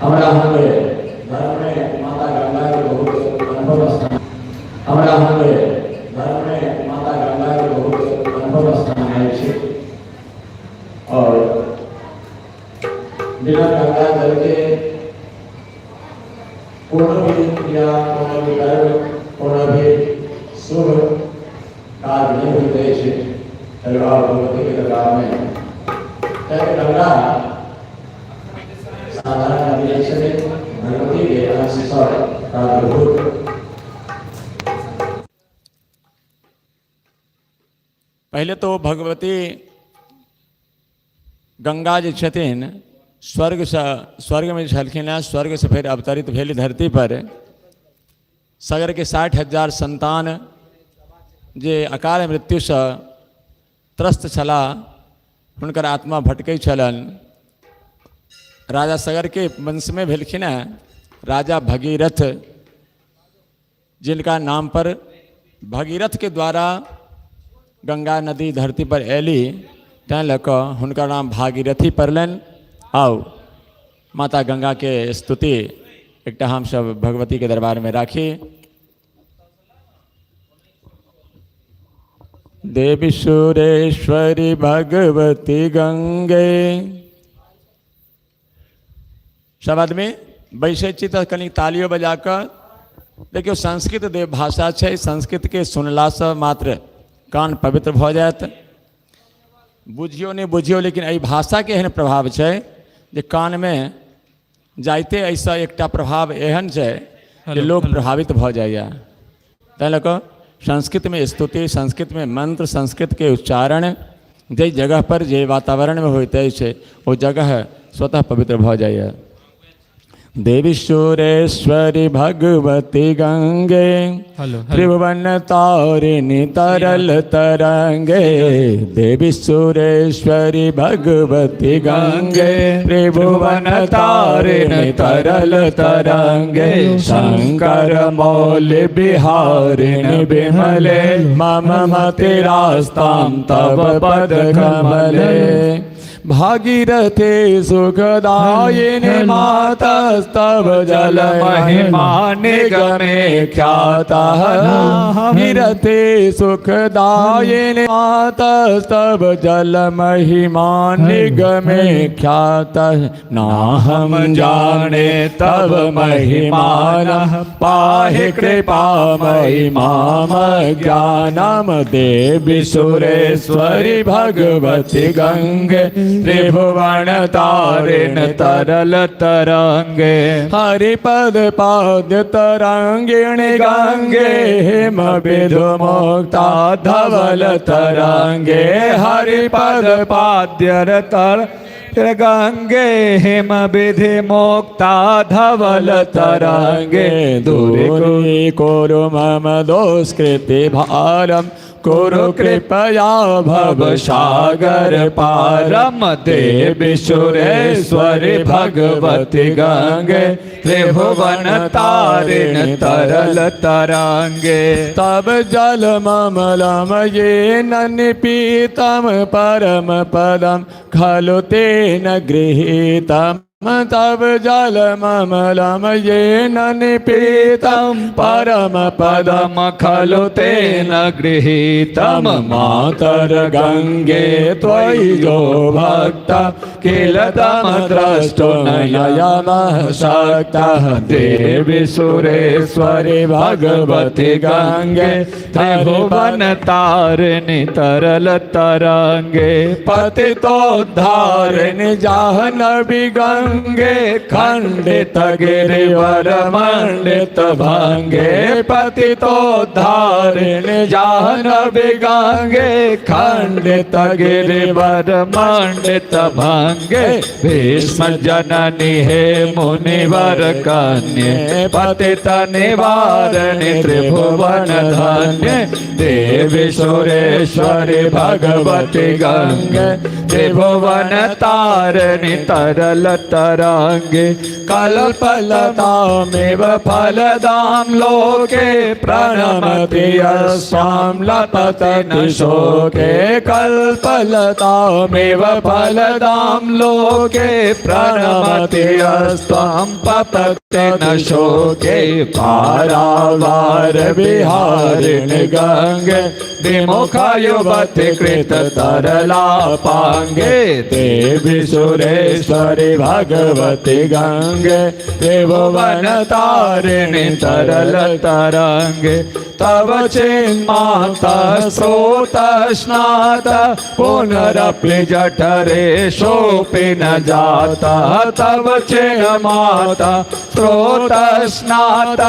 हमारा हमें धर्म में माता गंगा के बहुत अनुभव स्थान, हमारा हमें धर्म में माता गंगा के बहुत अनुभव स्थान है और बिना गंगा जल के पूर्ण भी क्रिया, पूर्ण भी कर्म, पूर्ण भी शुभ कार्य नहीं होते हैं। भगवती के दरबार में गंगा साधारण भगवती के अंश का अद्भुत। पहले तो भगवती गंगा जी छथिन स्वर्ग में छलखिन, स्वर्ग से फिर अवतरित भेली धरती पर। सगर के 60,000 संतान जे अकाल मृत्यु से त्रस्त छला, हुनकर आत्मा भटकै छलन। राजा सगर के वंश में भेलखिन राजा भगीरथ, जिनका नाम पर भगीरथ के द्वारा गंगा नदी धरती पर ऐली, तैं लऽ हुनकर नाम भागीरथी पड़लनि। आओ माता गंगा के स्तुति एकटा हम सब भगवती के दरबार में राखी। देवी सुरेश्वरी भगवती गंगे। सब आदमी बैसे छी तो कनी तालियों बजाकर देखियो। संस्कृत देव भाषा है, संस्कृत के सुनला से मात्र कान पवित्र भ जायत। बुझियो नहीं बुझियो, लेकिन एहि भाषा के एहन प्रभाव है जे कान में जाइते ऐसा एकटा प्रभाव एहन है जे लोग प्रभावित भ जाइए। तैं लऽ कऽ संस्कृत में स्तुति, संस्कृत में मंत्र, संस्कृत के उच्चारण जे जगह पर जे वातावरण में होते है वो जगह स्वतः पवित्र भ जाइए। देवी सुरेश्वरी भगवती गंगे, त्रिभुवन तारिणी तरल तरंगे। देवी सुरेश्वरी भगवती गंगे, त्रिभुवन तारिणी तरल तरंगे। शंकर मौलि बिहारिणि बिमले, मम मतिरास्तां तव पद कमले। भागीरथे सुखदायिनी मातस्तव जल महिमा निगमे ख्यातः। भागीरथे सुखदायिनी मातस्तव जल महिमा निगमे ख्यातः। नाहं जाने तव महिमानः, पाहि कृपामयि माम ज्ञानम्। देवी सुरेश्वरी भगवती गंगे, त्रिभुवन तारिण तरल तरंगे। हरिपद पाद्य तरंगिणी गंगे, हिम विधु मुक्ता धवल तरंगे। हरिपद पाद्य तर गंगे, हिम विधि मुक्ता धवल तरंगे। दूरी कुरु मम दुष्कृति भारम, कुरु कृपया भव सागर पारम। देवी सुरेश्वरी भगवती गंगे, त्रिभुवन तारिण तरल तरंगे। तब जल ममलम ये निपीतम परम पदम, खलु तेन गृहीतम। तब जल ममलम ये निपीतम परम पदम, खलु तेन गृहीतम। मातर गंगे त्वयि जो भक्ता, किल तम द्रष्टो नयनः शक्तः। देवी सुरेश्वरी भगवती गंगे, त्रिभुवन तारिणी तरल तरंगे। पतितोद्धारिणी जाह्नवी गंगे, गंगे खंडित गिरिवर मंडित भंगे पतितोद्धारिणि जाह्नवी गंगे खंडित गिरिवर मंडित भंगे भीष्म जननी हे मुनिवर कन्ये पतित निवारिणि त्रिभुवन धन्ये देवी सुरेश्वरी भगवती गंगे त्रिभुवन तारिणि तरल तरंगे कल्पलतामेव फलदां लोके प्रणमति यस्यां लपते न शोके कल्पलतामेव फलदां लोके प्रणमति यस्त्वां पतते न शोके पारावार विहारिणि गंगे विमुखा युवति कृत तरलापांगे देवी सुरेश्वरी भगवती गंगे त्रिभुवन तारिणि तरल तरंगे तव चिन्माता स्रोत स्नात पुनरपि जठरे शोपि न जाता तव चिन्माता स्रोत स्नात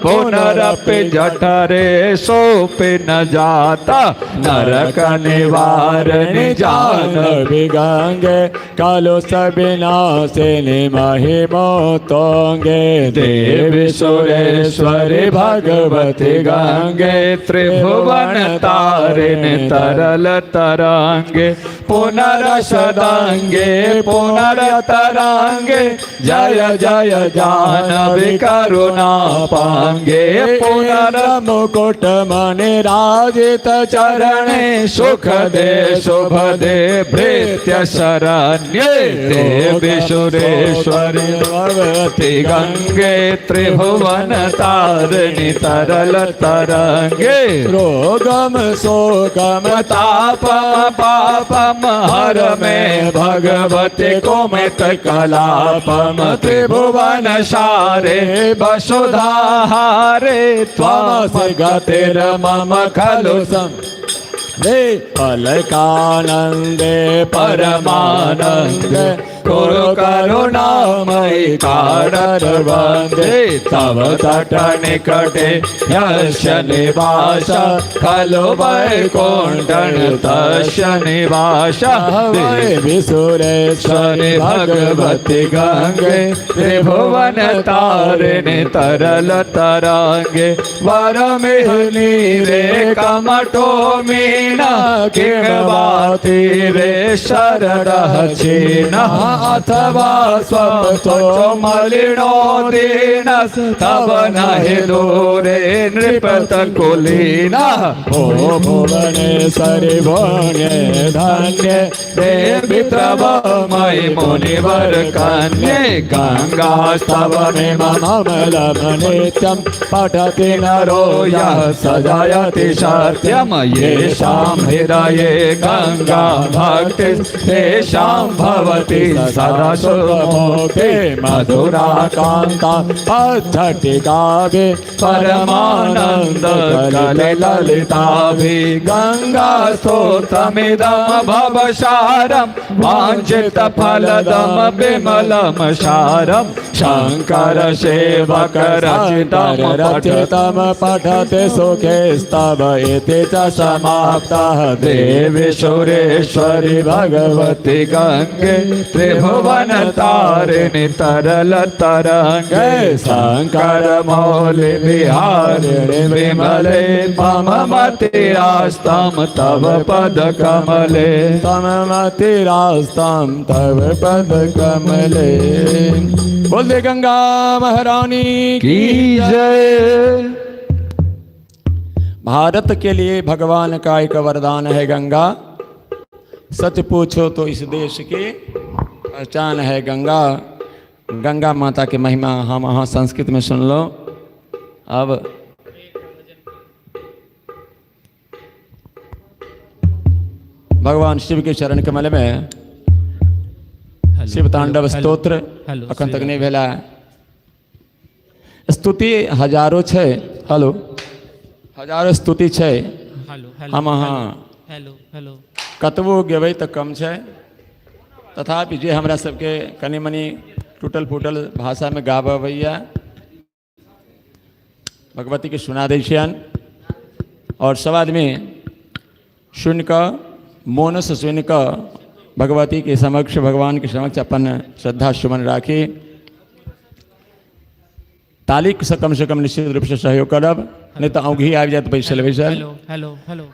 पुनरपि जठरे शोपि न जाता नरक निवारिणि जाह्नवी गंगे कलुष विनाशिनि महिमोत्तुंगे देवी सुरेश्वरी भगवती गंगे त्रिभुवन तारिणि तरल तरंगे पुनरसदांगे पुनरतरांगे जय जय जाह्नवी करुणा पांगे पुनरमुकुट मणिराजित चरणे सुख दे शुभ दे भृत्य शरण्ये देवी सुरेश्वरी भगवती गंगे त्रिभुवन तारिणि तरल तरंगे रोगम शोकम तापम पापम हर में भगवती कुमित कलापम त्रिभुवन सारे वसुधाहारे त्वमसि गतिर्मम खलु अलकानंदे परमानंदे कुरु करुणामयि कारवंदे तव तट निकटे यस्य निवास खलु वैकुंठ तस्य निवास देवी सुरेश्वरी भगवती गंगे त्रिभुवन तारिणि तरल तरंगे वरमिहिनी रे कमठो मीना किंवाति रे शरणः चीना अथवा स्वतो मलिनो दीनस तव नहि दूरे नृपत कुलीना ओ भुवनेश्वरी भुवने धन्ये देवी तव मयि मुनिवर कन्ये गंगा स्तवमिममलम नित्यं पठति नरो यः सजायति सत्यं येषां हृदये गंगा भक्ति तेषां भवति सदा सुखमोक्षे मधुरा कांता पद्धति गावे परमानंद ललिताभि गंगा स्तोत्रमिदं भवसारं वाञ्छित फलदं विमलं सारं शंकर सेवक रचितं पठते सुखे स्तव इति च समाप्तः देवी सुरेश्वरी भगवती गंगे त्रिभुवन तारिणि तरल तरंगे शंकर मौलि विहारिणि विमले मम मतिरास्तं तव पद कमले तम मतिरास्तं तव पद कमले। बोल दे गंगा महारानी की जय। भारत के लिए भगवान का एक वरदान है गंगा। सच पूछो तो इस देश की पहचान है गंगा। गंगा माता की महिमा हम वहाँ संस्कृत में सुन लो। अब भगवान शिव के चरण कमल में शिव तांडव स्तोत्र अखन तक नहीं भेला। स्तुति हजारों छे। हेलो हजारों स्तुति छे। हम हाँ कतबो गेबै तो कम छे। तथापि जे हमरा सबके कनि मनि टूटल फूटल भाषा में गावा भैया भगवती के सुना देशियन और सब आदमी सुन कर मौन से सुन कर भगवती के समक्ष भगवान के समक्ष अपन श्रद्धा सुमन राखी ताली से कम निश्चित रूप से सहयोग करब नहीं तो औघी आ जाए पैसे लेवे सर। हेलो हेलो हेलो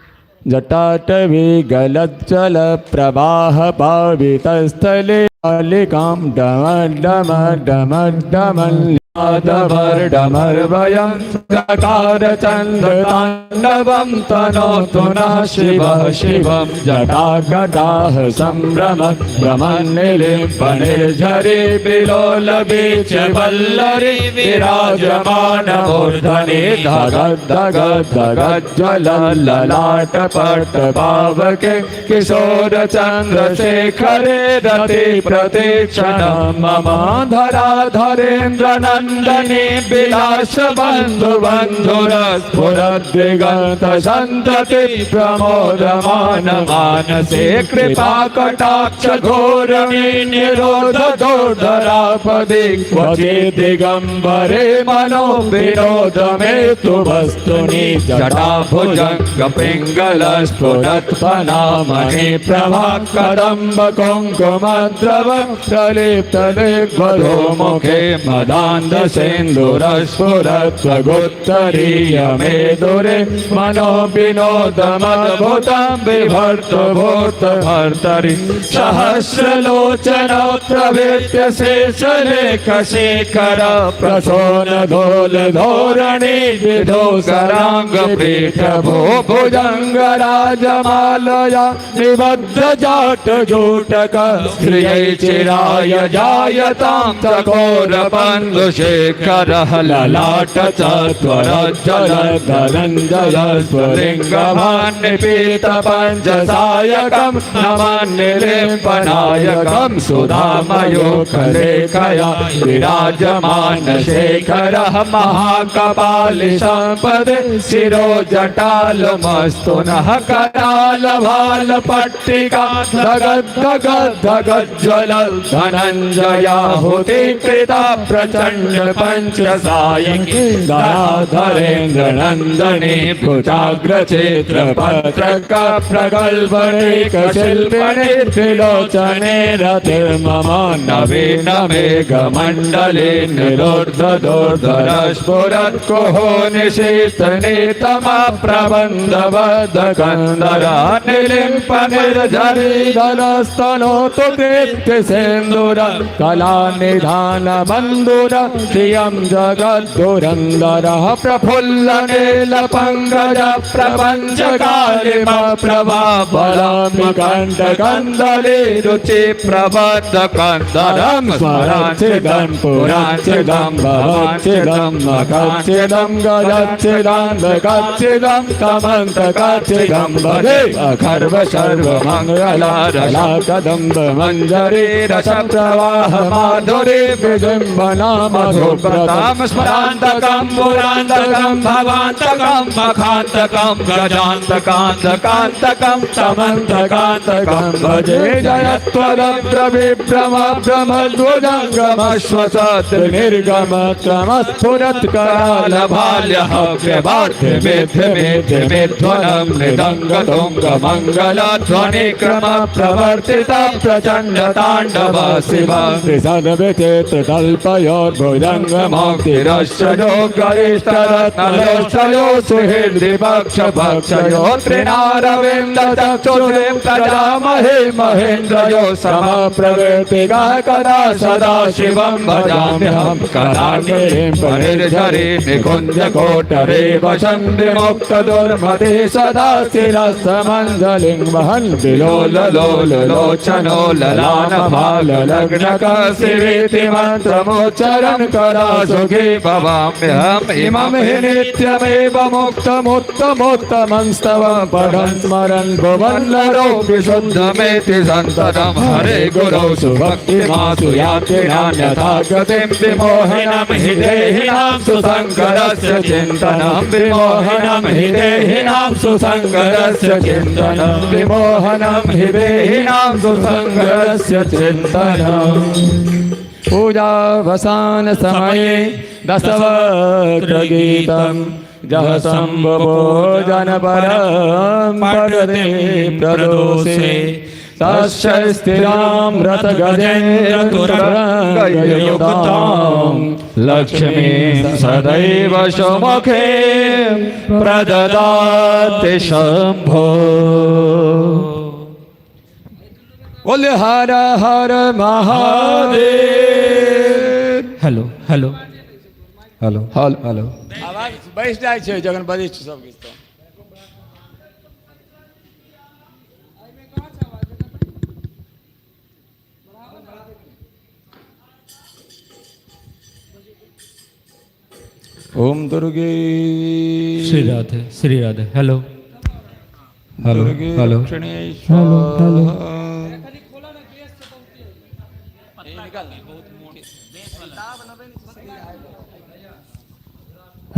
जटाटवी गलज्जल प्रवाह पावित स्थले कालिकाम डमर डमर डमर डमर डमर डमर वयं सकार चंद्र तांडवं तनोतु नः शिवः शिवं जटागटाः संभ्रम भ्रमन्निलिम्पनिर्झरे विलोलबीच वल्लरी विराजमान मूर्धनि धगद् धगद् धगज्ज्वल ललाटपट पावके किशोर चंद्रशेखरे रति प्रतीक्षणं मम धराधरेन्द्र नंदनी विलास बंधु बंधुरस्फुरद्दिगंत संतति प्रमोदमान मानसे कृपा कटाक्ष घोरणी निरोध दोर्धरापदि क्वचि दिगंबरे मनो विनोद में तु वस्तुनि जटा भुजंग पिंगल स्फुरत्फनामणि प्रभा कदम्ब कुंकुमद्रव प्रलिप्त दिग्वधो मुखे मदान्ध सेन्दुरस्फुरत्वगोत्तरीय मेदुरे मनो विनोदमद्भुतं बिभर्त भूत भर्तरि सहस्रलोचन प्रवेत्य शेषलेख शेखर प्रसोन धोल धोरणी विधोकरांग पीठ भो भुजंग राजमालया निबद्ध जाट जूटक स्त्रियै चिराय जायतां तकोर बन्धुशेखर ललाट चत्वरज्जल धनञ्जय स्फुलिङ्गमान्यपीत पञ्चसायकं नमान्यलेपनायकं सुधामयोखलेखया विराजमान शेखरः महाकपालि सम्पदे शिरो जटालमस्तु नः करालभाल पट्टिका धगद् धगद् धगज्ज्वल धनञ्जयाहुति कृता प्रचंड पंच सायकी धराधरेन्द्र नंदनी भुजाग्र क्षेत्र पत्रक प्रगल्भनेक शिल्पने त्रिलोचने रतिर्मम नवीन मेघ मंडले निरोध दोर्धर स्फुरत् कुहो निशीतने तमा प्रबंध बद्ध कंदरा निलिम्प निर्झरी धनस्तनोतु कृत्य सेन्दुर कला निधान बंधुर श्रियं जगद्धुरंधरः प्रफुल्ल नीलपंकज प्रपंच कालिम प्रभा बलामि कंठ कंदले रुचि प्रबद्ध कंदरं स्मराचिदं पुराचिदं भवाचिदं मकाचिदं गजचिदान्धकाचिदं तमन्तकाचिदं भजे अखर्व सर्व मंगला रला कदम्ब मंजरी रस प्रवाह माधुरी विजृंभणा मधुप्रताम स्मरान्तकं पुरान्तकं भवान्तकं मखान्तकं गजान्तकान्तकान्तकं तमन्तकान्तकं भजे जयत्वरप्रविभ्रमभ्रमद्भुजङ्गमश्वसत् निर्गमत्रमस्फुरत्कालभाल्यः मृदङ्गतुङ्गमङ्गलध्वनिक्रम प्रवर्तित प्रचण्ड ताण्डव शिव त्रिसद्विचित्रतल्पयोर्भुजङ्गमोक्तिरश्चयो गरिष्ठरत्नलोचयो सुहृद्विपक्षभक्षयो त्रिनारविन्दचक्षुषे प्रजामहे महेन्द्रयो समप्रवृत्तिगः कदा सदा शिवं भजाम्यहं कलागिरिं परिर्झरे निकुञ्जकोटरे वसन्ति मुक्तदुर्मते सदा शिरस्तमञ्जलिं वहन् विलोललोललोचनो ललानभाललग्नकशिवेति मन्त्रमुच्चरन् करा सुखी भवाम्यहम् इमं हि नित्यमेव मुक्तमुत्तमोत्तमंस्तवं पठन् स्मरन् भुवन्नरो विशुद्धमेति सन्ततं हरे गुरौ सुभक्तिमासु याति नान्यथा गतिं विमोहिनं हि देहिनां सुसङ्करस्य चिन्तनं विमोहनं हि देहिनां सुसङ्करस्य चिन्तनं विमोहनं हि देहिनां सुसङ्करस्य चिन्तनम् पूजावसान समये दशवक्त्रगीतं जह शम्भुभोजन परं पदते प्रदोषे तस्य स्थिरां रथगजेन्द्रतुरङ्गयुक्तां लक्ष्मीं सदैव सुमुखे प्रददाति शम्भो। बोले हर हर Mahadev. Hello hello hello hello hello आवाज बैस जाए छे जखन बजै छै सब गीत। ओम Durge Shri Radhe hello hello Durge hello Dakshineswar.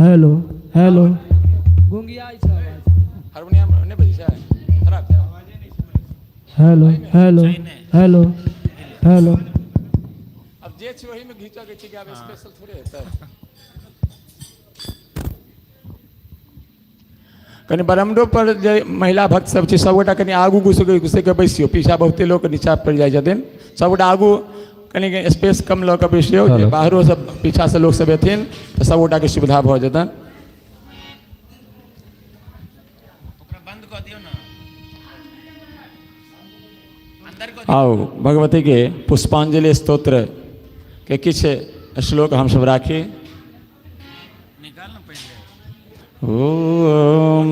Hello hello hello hello harmonium नहीं बजी छै खराब छै। हेलो हेलो हेलो हेलो अब जे छै वही में घीचा के छै कि आब स्पेशल थोड़े हेतै। कनि बरामदो पर जे महिला भक्त सब छै सबगोटा कनि आगू घुसि के बैसियो, पीछा बहुते लोग नीचा पड़ि जाइ छथिन, सबगोटा आगू कनि स्पेस कम लऽ कऽ बैसियो, जे बाहरो सब पीछा से लोग सब एथिन तऽ सबगोटा के सुविधा भऽ जेतन। आओ भगवती के पुष्पांजलि स्तोत्र के किछ श्लोक हम सब राखी। ओम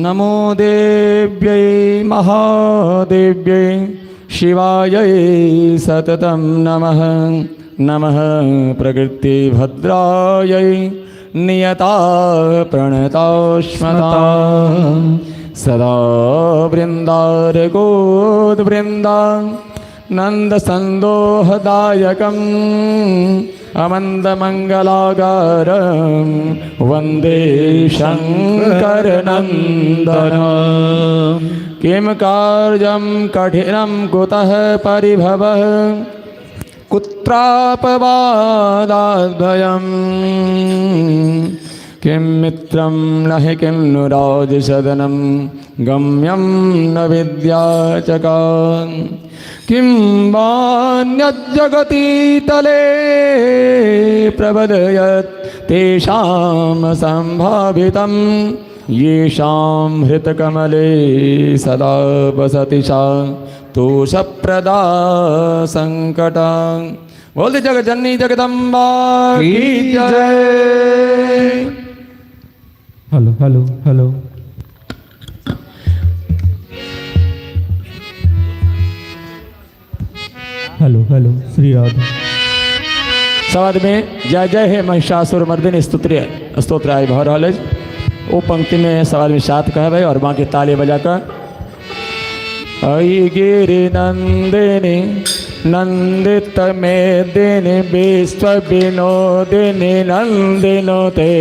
नमो देव्यै महादेव्यै शिवायै सततं नमः। नमः प्रकृति भद्रायै नियता प्रणतोष्मता सदा वृन्दारगोद्वृन्दा नन्दसन्दोहदायकम् अमन्दमङ्गलागारं वन्दे शङ्करनन्दनं। किं कार्यं कठिनं कुतः परिभवः कुत्रापवादाद्भयम् किं मित्रं न हि किं नु राजसदनं गम्यं न विद्याचका किं वान्यज्जगति तले प्रबलयत् तेषां सम्भावितं येषां हृतकमले सदा वसति सा तोषप्रदा संकटा। बोल जगज्जननी जगदम्बा की जय। Hello hello hello hello hello Shri Radhe. सवाद में जय जय हे महिषासुर मर्दिनी स्तोत्र आइ भऽ रहल अछि। ओ पंक्ति में सवाल में 7 कहबै और बाकी ताली बजा कर। अयि गिरि नंदिनी नंदित मेदिनी विश्व विनोदिनी नंदिनोते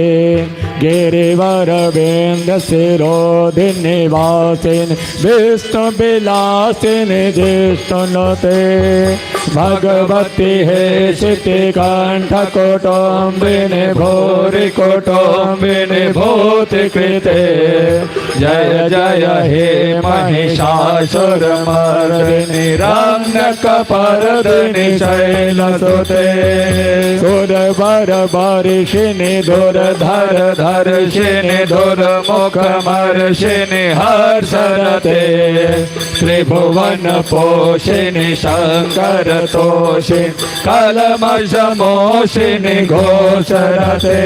गिरिवर वेन्द्र शिरोधिनी वासिनी विष्णु विलासिनी जिष्णुनोते भगवती हे शिति कंठ कौटुम्बिनी भूरि कौटुम्बिनी भूति कृते जय जय हे महिषासुरमर्दिनी रम्यकपर्दिनी शैलसुते सुरवर वर्षिणि धुरधर धर्षिणि धुरमुखमर्षिणि हर्षरते त्रिभुवन पोषिणि शंकर तोषिणि कलमषमोषिणि घोषरते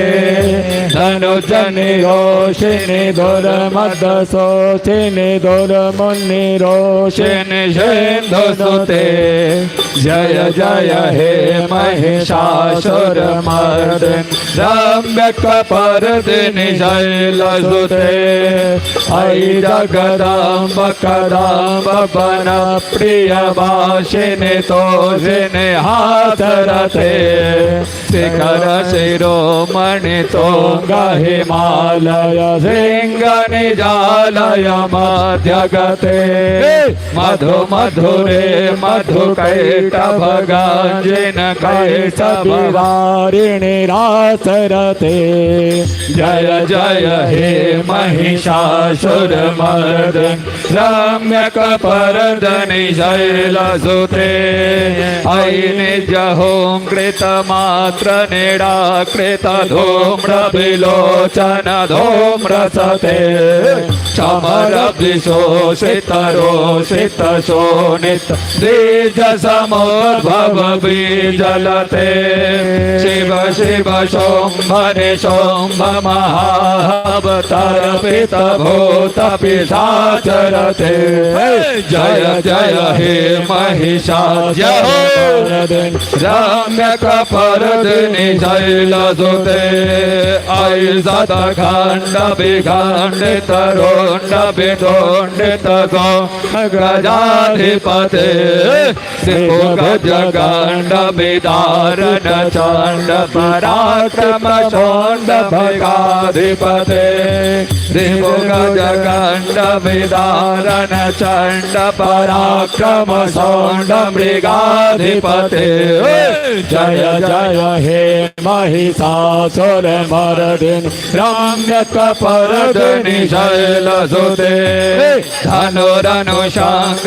धनुजनि रोषिणि धुरमदशोषिणि धुरमुनिरोषिणि सिन्धुसुते जय जय हे महिषासुरमर्दिनी रम्यकपर्दिनी शैलसुते अयि जगदम्ब कदम्ब वन प्रियवासिनि तोषिणि हासरते शिखर शिरोमणि तुंग हिमालय शृंग निजालय मध्यगते मधु मधुरे मधु कैटभ गांजिन कैटभवारिणि रासरते जय जय हे महिषासुरमर्दन रम्यकपर्दनि शैलसुते अयि निजहोंकृत मात्र निराकृत धूम्र विलोचन धूम्रसते चमर विशोषित रोषित शोणित द्विज समोद्भव बीजलते शिव शिव शोम्भने शोम्भ महावतार पित भूत पिशाचरते जय जय हे महिषासुरमर्दन रम्यकपर्दनि शैलसुते अयि सदखण्ड विखण्डित रोण्ड विदोण्डित गजाधिपते शिव गजगण्ड विदारण चण्ड पराक्रम चण्ड भगाधिपते शिव गजगण्ड विदारण चण्ड पराक्रम चण्ड मृगाधिपते जय जय हे महिषासुरमर्दन रम्यकपर्दनि शैलसुते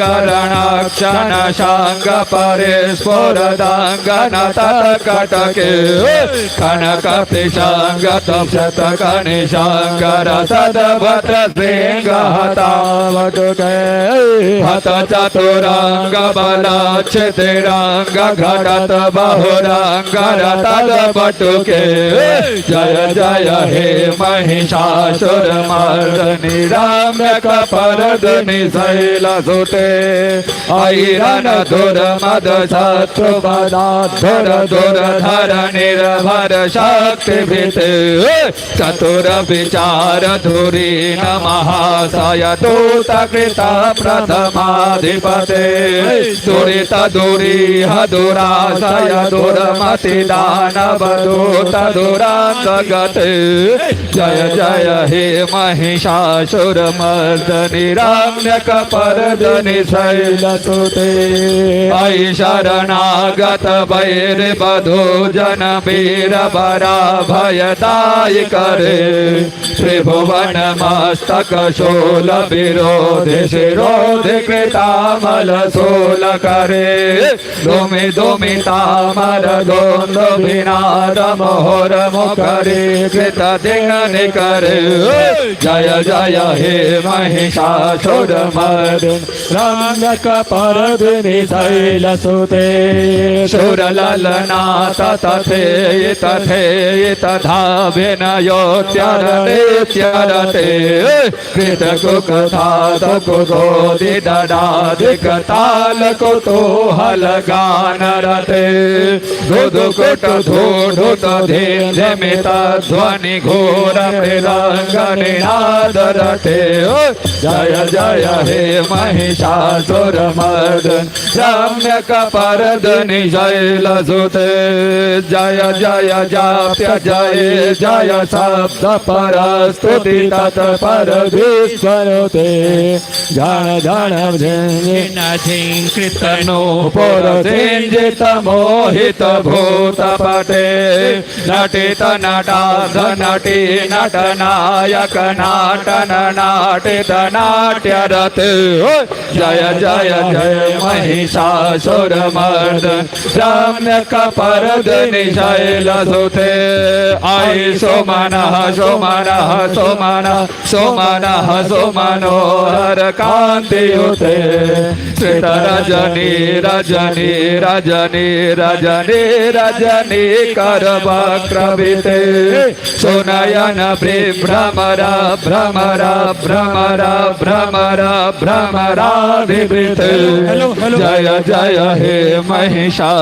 धनुरनुशाङ्करणाक्षण शाङ्ग परिस्फुरदाङ्गन तत्कटके कनकपिशाङ्गतं शतकनिशाङ्कर सद्भद्र सिंहहतावटुके हत चतुराङ्ग बलाच्छितिराङ्ग घटत बहुराङ्गर तद्बटुके जय जय हे महिषासुरमर्दनि रम्यकपर्दनि शैलसुते ऐरन दुर्मद शत्रुपदाधुर दुर्धर निर्भर शक्तिभिते चतुर विचार धुरीन महाशय दूत कृत प्रथमाधिपते दुरित दुरीह दुराशय दुर्मति दानव दूत दुरान्तगते जय जय हे महिषासुरमर्दनि रम्यकपर्दनि शैलसुते अयि शरणागत वैरवधू जन वीर बरा भयदायि करे त्रिभुवन मस्तक शूल विरोधि शिरोधि कृतामल शूल करे दुमि दुमि तामर दोन्द विनाद मोहर मुखरी कृत दिग्नि करे जय जय हे महिषासुरमर्दन रम्यकपर्दनि शैलसुते सुरललनाथ तथेय तथेय तथा विनयोत्यरते कृतकुकथात कुतोदि ददाधिक ताल कुतूहल गानरते धुधुकुट धूढुत धीर्यमित ध्वनि घोर मृदङ्गनिनादरते जय जय हे महिषासुरमर्दन रम्यकपर्दनि शैलसुते जय जय जाप्य जय जय शब्द परस्तुति तत्पर विश्वनुते झण झण कृतनूपुर सिंजित मोहित भूतपटे नटित नटाध नटी नटनायक नाटन नाटित नाट्यरत जय जय जय महिषासुरमर्दन रम्यकपर्दनि शैलसुते अयि सुमनः सुमनः सुमनः सुमनः सुमनोहर कान्तियुते श्रित रजनी रजनी रजनी रजनी रजनी करवक्रविते सुनयन भ्रमर भ्रमर भ्रमर भ्रमर भ्रमराधिवृते जय जय हे महिषासुरमर्दनि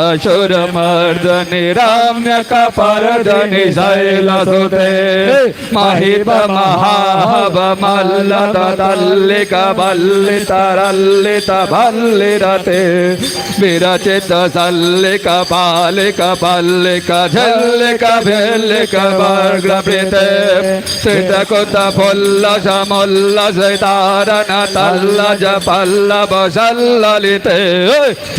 रम्यकपर्दनि शैलसुते महिप महाबमल्लतल्लिकबल्लितरल्लितभल्लिरते विरचित सल्लिकपालिकपल्लिक झल्लिकभिल्लिकवर्गभृते श्रितकुतफुल्लसमुल्लसितारण तल्लज पल्लव सल्ललिते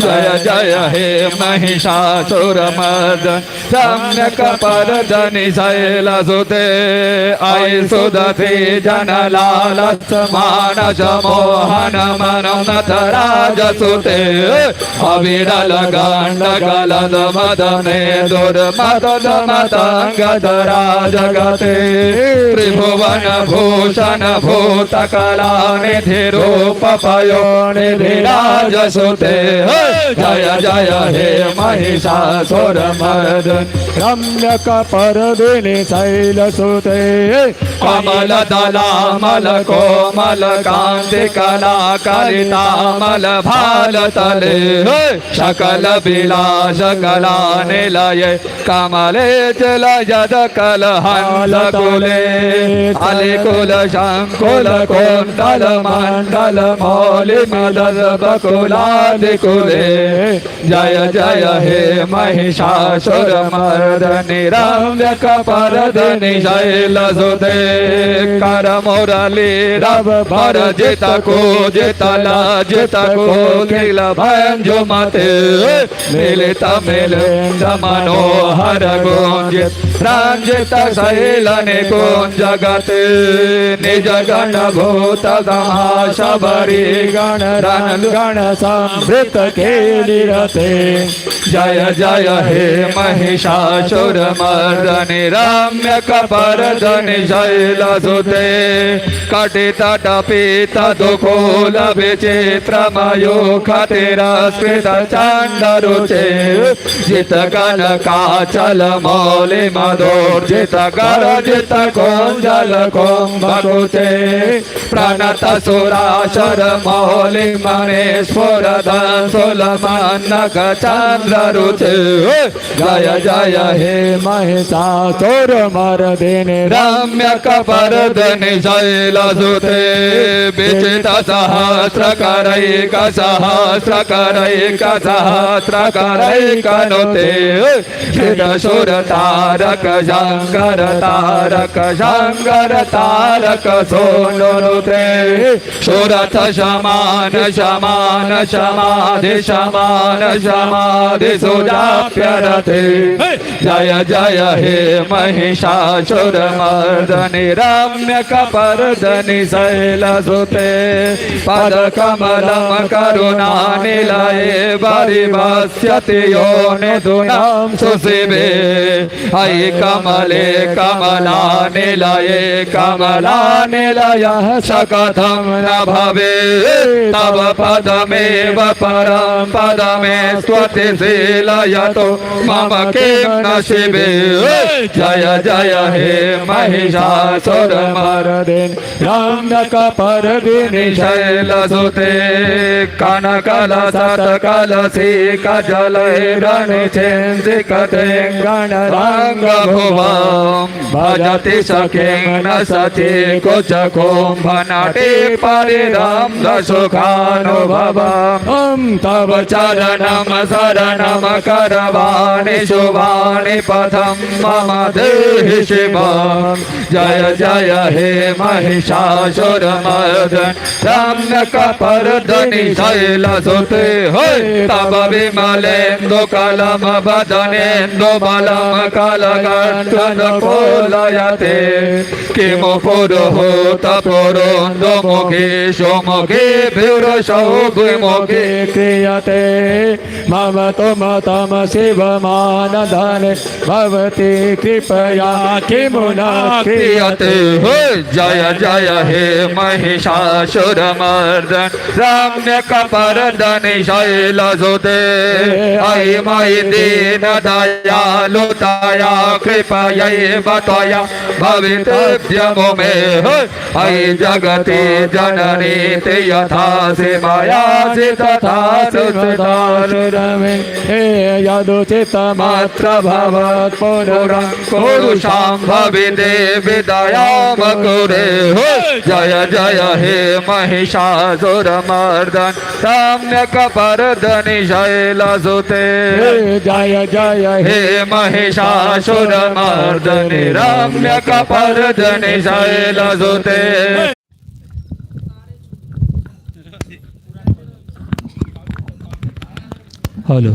जय जय हे महिषासुरमर्दनि रम्यकपर्दनि शैलसुते अयि सुदति जनलालस मानस मोहन मनमथ राजसुते अविरल गांड गलद मदने दुर्मद मतंगधरा जगते त्रिभुवन भूषण भूतकला निधि रूप पयो निधिराजसुते जय जय हे महिषासुरमर्दनि रम्यकपर्दिनि शैलसुते कमल दलामल कोमल कांति कला कलितामल भाल तले सकल विलास कला निलये कमले चल यद कलहंस कुले अलिकुल शंकुल कुंडल मंडल मौलि मदद बकुलादिकुले जय जय हे महिषासुरमर्दनि रम्यकपर्दनि शैलसुते कर मुरली रव भर जित को नील भंजुमते मिलित मिलिंद मनोहर गुंजित रंजित शैलनि कुंजगते निज गण भूत समाशबरी गण रन गण संवृत केलिरते जय जय हे महिषासुरमर्दनि रम्यकपर्दनि शैलसुते कटितट पीत दुकूल विचित्रमयूखतिरस्कृत चण्डरुचे जित कनकाचल मौलि मधुर्जित गर्जित कुञ्जल कुम्भकुचे प्रणत सुरासुर मौलि मणि स्फुरदंसुलमन्नक चन्द्ररुचे जय जय हे महिषासुरमर्दिनि रम्यकपर्दनि शैलसुते विचित सहस्रकरैक सहस्रकरैक सहस्रकरैकनुते शिरसुर तारक शंकर तारक सोनुनुते सुरथ समान समान समाधि समान समाधि सुजाप्यरते जय जय हे महिषासुरमर्दनि रम्यकपर्दनि शैलसुते पद कमलम करुणानिलये परिभास्यति योनिधुनां सुशिवे अयि कमले कमलानिलये कमलानिलयः सकथं न भवे तव पदमेव परं पदमे स्वतिशीलयतो मम किं न शिवे जय जय हे महिषासुरमर्दिनि रम्यकपर्दिनि शैलसुते कनकलसत्कलसी कजलैरनिचिन्तिकते गणरङ्गभुवं भजति सखिं न सचि कुचकुम्भनटी परिरम्भ सुखानुभवं तव चरणं शरणं करवाणि शुभानि पथं मम देहि शिवं जय जय हे महिषासुरमर्दनि रम्यकपर्दनि शैलसुते तव विमलेन्दु कलम वदनेन्दु बलं कलगण्डन कोलयते किमु पुरुहूत पुरोन्दु मुखे सुमुखे भिरुषौ विमुखे क्रियते मम तुम तम शिवमानधने भवति कृपया किमु न क्रियते जय जय हे महिषासुरमर्दनि रम्यकपर्दनि शैलसुते अयि मयि दीन दयालु तया कृपयैव त्वया भवितव्यं नित्यमो मे अयि जगति जननी ते यथा से माया से तथा रमे हे यदुचित मात्र भवत् पुरुषां भविते विदयामकुरे जय जय हे महिषासुरमर्दन सम्यक् शैलसुते जय जय हे महिषासुरमर्दनि रम्यकपर्दनि शैलसुते। हेलो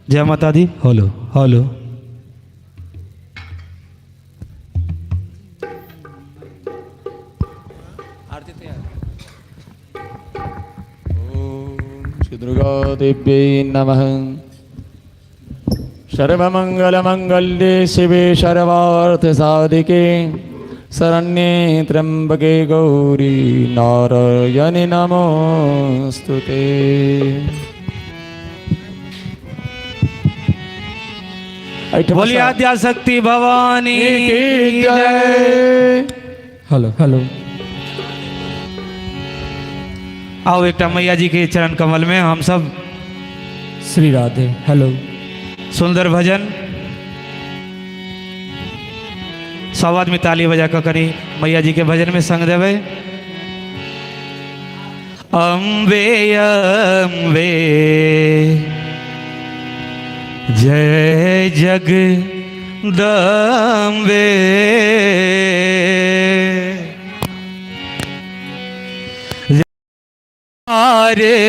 जय माता दी। हेलो हेलो श्री दुर्गा देव्यै नमः। सर्वमंगलमंगल्ये शिवे सर्वार्थसाधिके शरण्ये त्र्यंबके गौरी नारायणि नमोस्तुते। बोलिए आद्याशक्ति भवानी की जय। हेलो हेलो आओ एक मैया जी के चरण कमल में हम सब श्री राधे। हेलो सुंदर भजन सब आदमी ताली बजा कर करी मैया जी के भजन में संग देवे। अम्बे अम्बे जय जगदम्बे आरे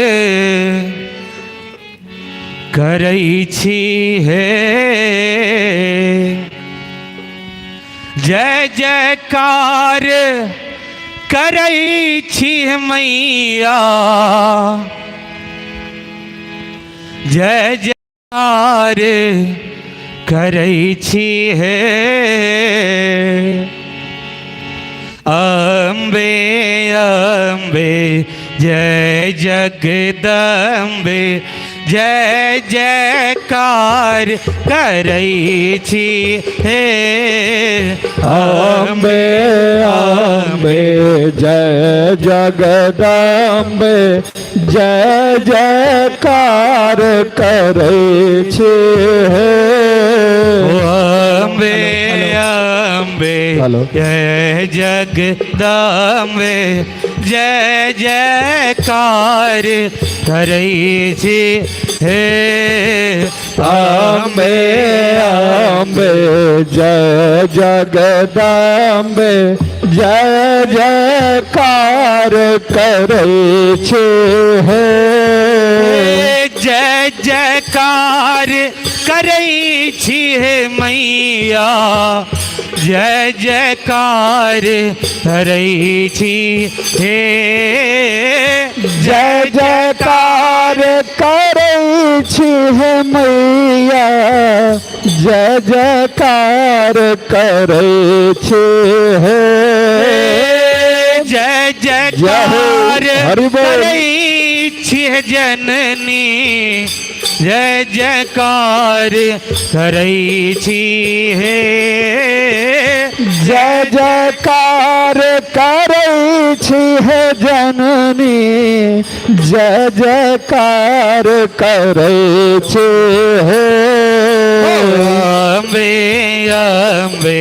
करै छी हे जय जयकार करै छी मैया जय जयकार करै छी हे अम्बे अम्बे जय जगदम्बे जय जयकार करै छी हे अम्बे अम्बे जय जगदम्बे जय जयकार करै छी हे अम्बे अम्बे जय जगदम्बे जय जयकार करै छी हे अम्बे अम्बे जय जगदम्बे जय जयकार करै छी हे जय जयकार करै छी हे मैया जय जयकार करै छी हे जय जयकार करै छी हे मैया जय जयकार करै छी हे जय जयकार करै छी हे जननी जय जयकार करै छी हे जय जयकार करै छी हे जननी जय जयकार करै छी हे अम्बे अम्बे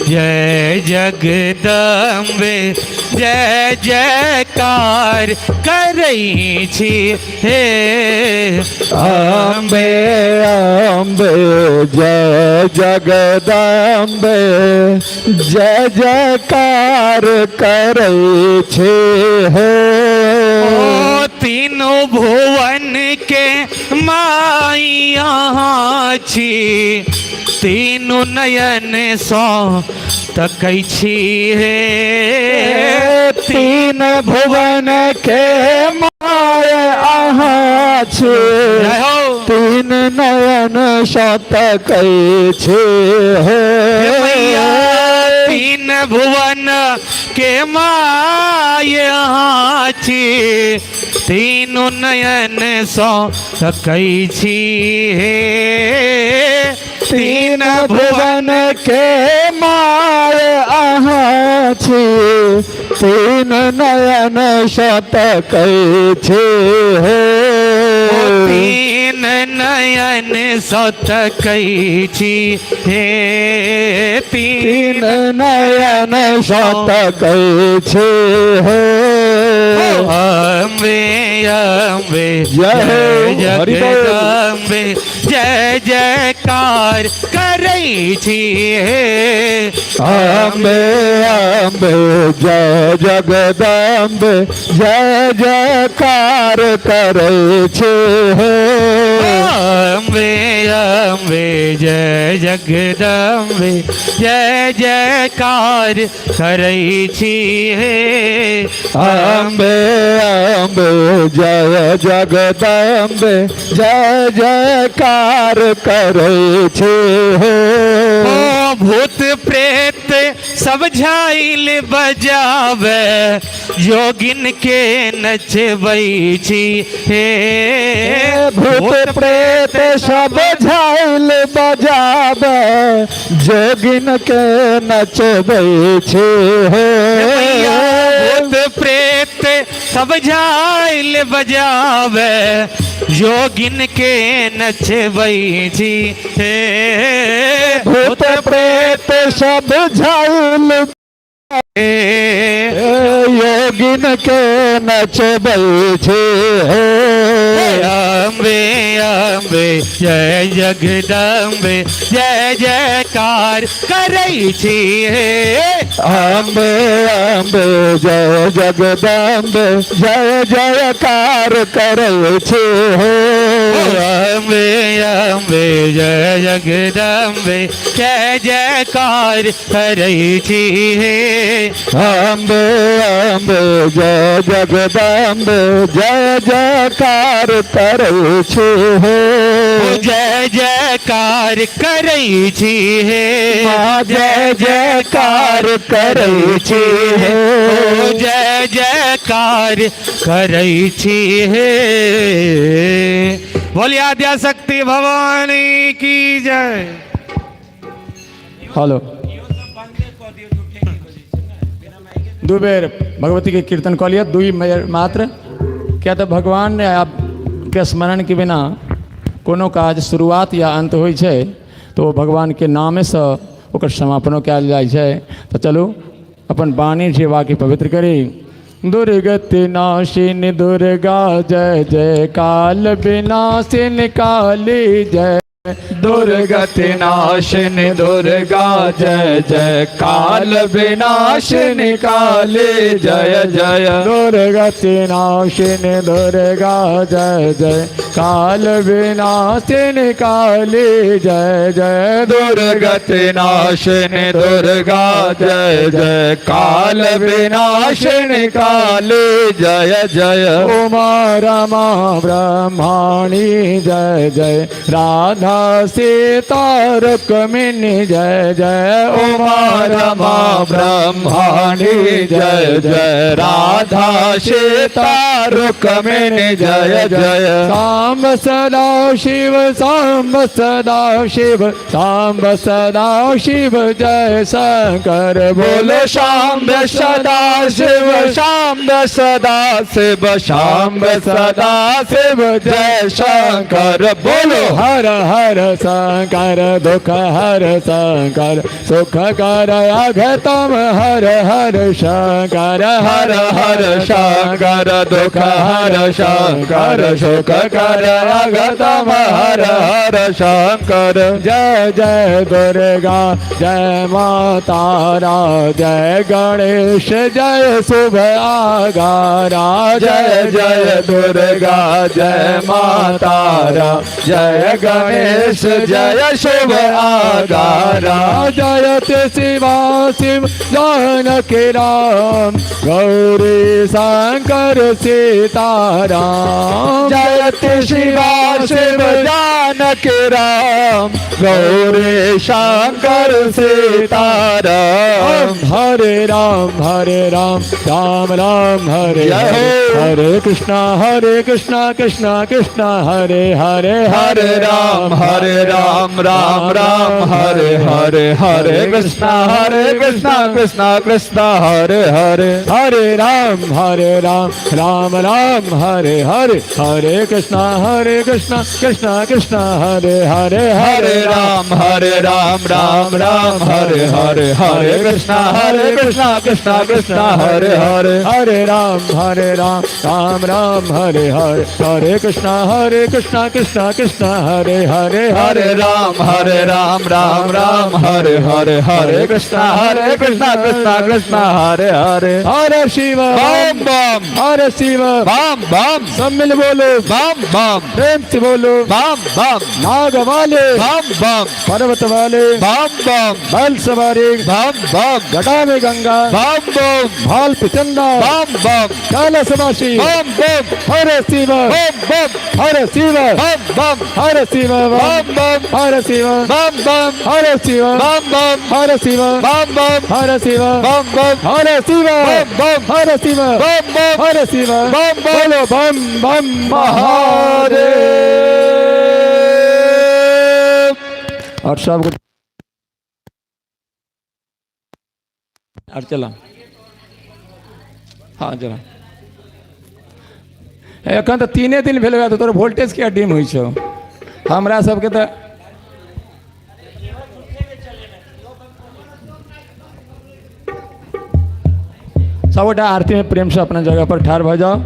जय जगदम्बे जय जयकार करै छी हे अम्बे अम्बे जय जगदम्बे जय जयकार करै छी हे तीनों भुवन के माई यहाँ छी तीनों नयन सो तकै छी हे तीन भुवन के माय अहाँ छी तीन नयन सो तकै छी हे तीन भुवन के ये माय यहाँ छी तीनों नयन सो सकई छी हे तीन भुवन के माय अहाँ छी तीन नयन शतक छी हे तीन नयन शतकई छी हे तीन नयन शतक छी हे अम्बे अम्बे जय जगदम्बे जय जयकार करई छी हे अम्बे अम्बे जय जगदम्बे जय जयकार करे छे हे अम्बे अम्बे जय जगदम्बे जय जयकार करई छी हे अम्बे अम्बे जय जगदम्बे जय जयकार करे छे हे ओ भूत प्रेत सब झाइल बजावे योगिन के नचबई छी हे भूत प्रेत सब झाइल बजावे जोगिन के नचबै छे हे भूत प्रेत सब झाइल बजावे योगिन के नचबई छी हे भूत प्रेत सब झाइल योगिन के नचबै छे हे अम्बे अम्बे जय जगदम्बे जय जयकार करई छी हे अम्बे अम्बे जय जगदम्बे जय जयकार करे छे हे अम्बे अम्बे जय जगदम्बे जय जयकार करई छी हे अम्बे अम्बे जय जगदम्बे जय जयकार करे छे हे जय जयकार करई छी हे माँ जय जयकार करे छे हे जय जयकार करई छी हे बोलिए आद्या शक्ति भवानी की जय। हेलो दू बेर भगवती के कीर्तन कऽ लिअ दुई मात्र क्या तो भगवान ने आपके स्मरण के बिना कोनो काज शुरुआत या अंत होइ छै तो भगवान के नामे से ओकर समापनो कयल जाइ छै। तो चलू अपन वाणी सेवा के पवित्र करी। दुर्गति नाशिनी दुर्गा जय जय काल विनाशिनी काली जय दुर्गति नाशिनी दुर्गा जय जय काल विनाशिनी काली जय जय दुर्गति नाशिनी दुर्गा जय जय काल विनाशिनी काली जय जय दुर्गति नाशिनी दुर्गा जय जय काल विनाशिनी काली जय जय उमा रमा ब्रह्माणी जय जय राधा सीता रुक्मिणी जय जय उमा रमा ब्रह्माणी जय जय राधा सीता रुक्मिणी जय जय सांब सदा शिव सांब सदा शिव सांब सदा शिव जय शंकर बोलो शाम्ब सदा शिव शाम्ब सदा शिव शाम्ब सदा शिव जय शंकर बोलो हर हर शंकर दुख हर शंकर सुख कर अघतम हर हर शंकर हर हर शंकर दुख हर शंकर सुख कर अगतम हर हर शंकर जय जय दुर्गा जय माता रा जय गणेश जय शुभ आगारा जय जय दुर्गा जय माता रा जय गणेश गणेश जय शुभ आगारा जयत शिवा शिव जानकी राम गौरी शंकर सीताराम जयत शिवा शिव जानकी राम गौरी शंकर सीताराम हरे राम राम राम हरे जय हरे हो। हरे कृष्णा कृष्णा कृष्णा हरे हरे हरे राम राम राम हरे हरे हरे कृष्णा कृष्णा कृष्णा हरे हरे हरे राम राम राम हरे हरे हरे कृष्णा कृष्णा कृष्णा हरे हरे हरे राम राम राम हरे हरे हरे कृष्णा कृष्णा कृष्णा हरे हरे हरे राम राम हरे हरे हरे कृष्णा कृष्णा कृष्णा हरे हरे हरे राम राम हरे हरे हरे कृष्णा कृष्णा कृष्णा हरे हरे हरे शिव बम बम हरे शिव बम बम सब मिल बोलो बम बम प्रेम से बोलो बम बम नाग वाले बम बम पर्वत वाले बम बम बल सवारी बम बम घटा में गंगा बम बम भाल पिचंदा बम बम कैलासवासी बम बम हरे शिव बम बम हरे शिव बम बम हरे शिव बम बम हरे शिव बम बम हरे शिव बम बम हरे शिव बम बम हरे शिव बम बम हरे शिव बम हरे शिव बम बम हरे शिव बम बम बोलो बम बम महादेव। और सब और चला हाँ चला एखन तो 3 दिन भेल तो तोर वोल्टेज क्या डिम हुई छौ हमरा सबके तो सबटा आरती में प्रेम से अपना जगह पर ठाड़ भ जाओ।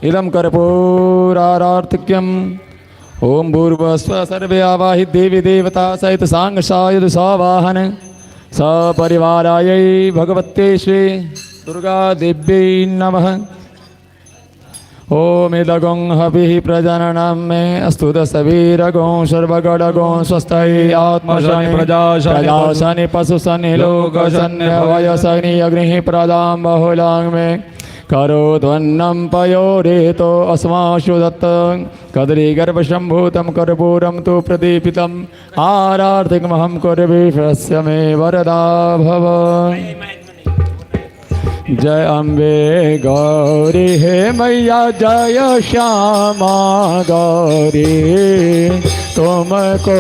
इदं कर्पूरारार्तिक्यम् ओम भूर्भुवस्व सर्वे आवाहि देवी देवता सहित सांग सायुध सवाहन सपरिवारायै भगवते श्री दुर्गा देव्यै नमः। ओम इदगं हविः प्रजननं मे अस्तु दशवीरगों सर्वगणगों स्वस्ति आत्मशनि प्रजाशनि पशुशनि लोकशनि भवयशनि अग्निः प्रदां बहुलां मे करोध्वन्नं पयोरेतो अस्माशु दत्तं कदरी गर्भशम्भूतं कर्पूरं तु प्रदीपितम् आरार्तिकमहं कुर्वीशस्य मे वरदा भव। जय अम्बे गौरी हे मैया जय श्यामा गौरी तुमको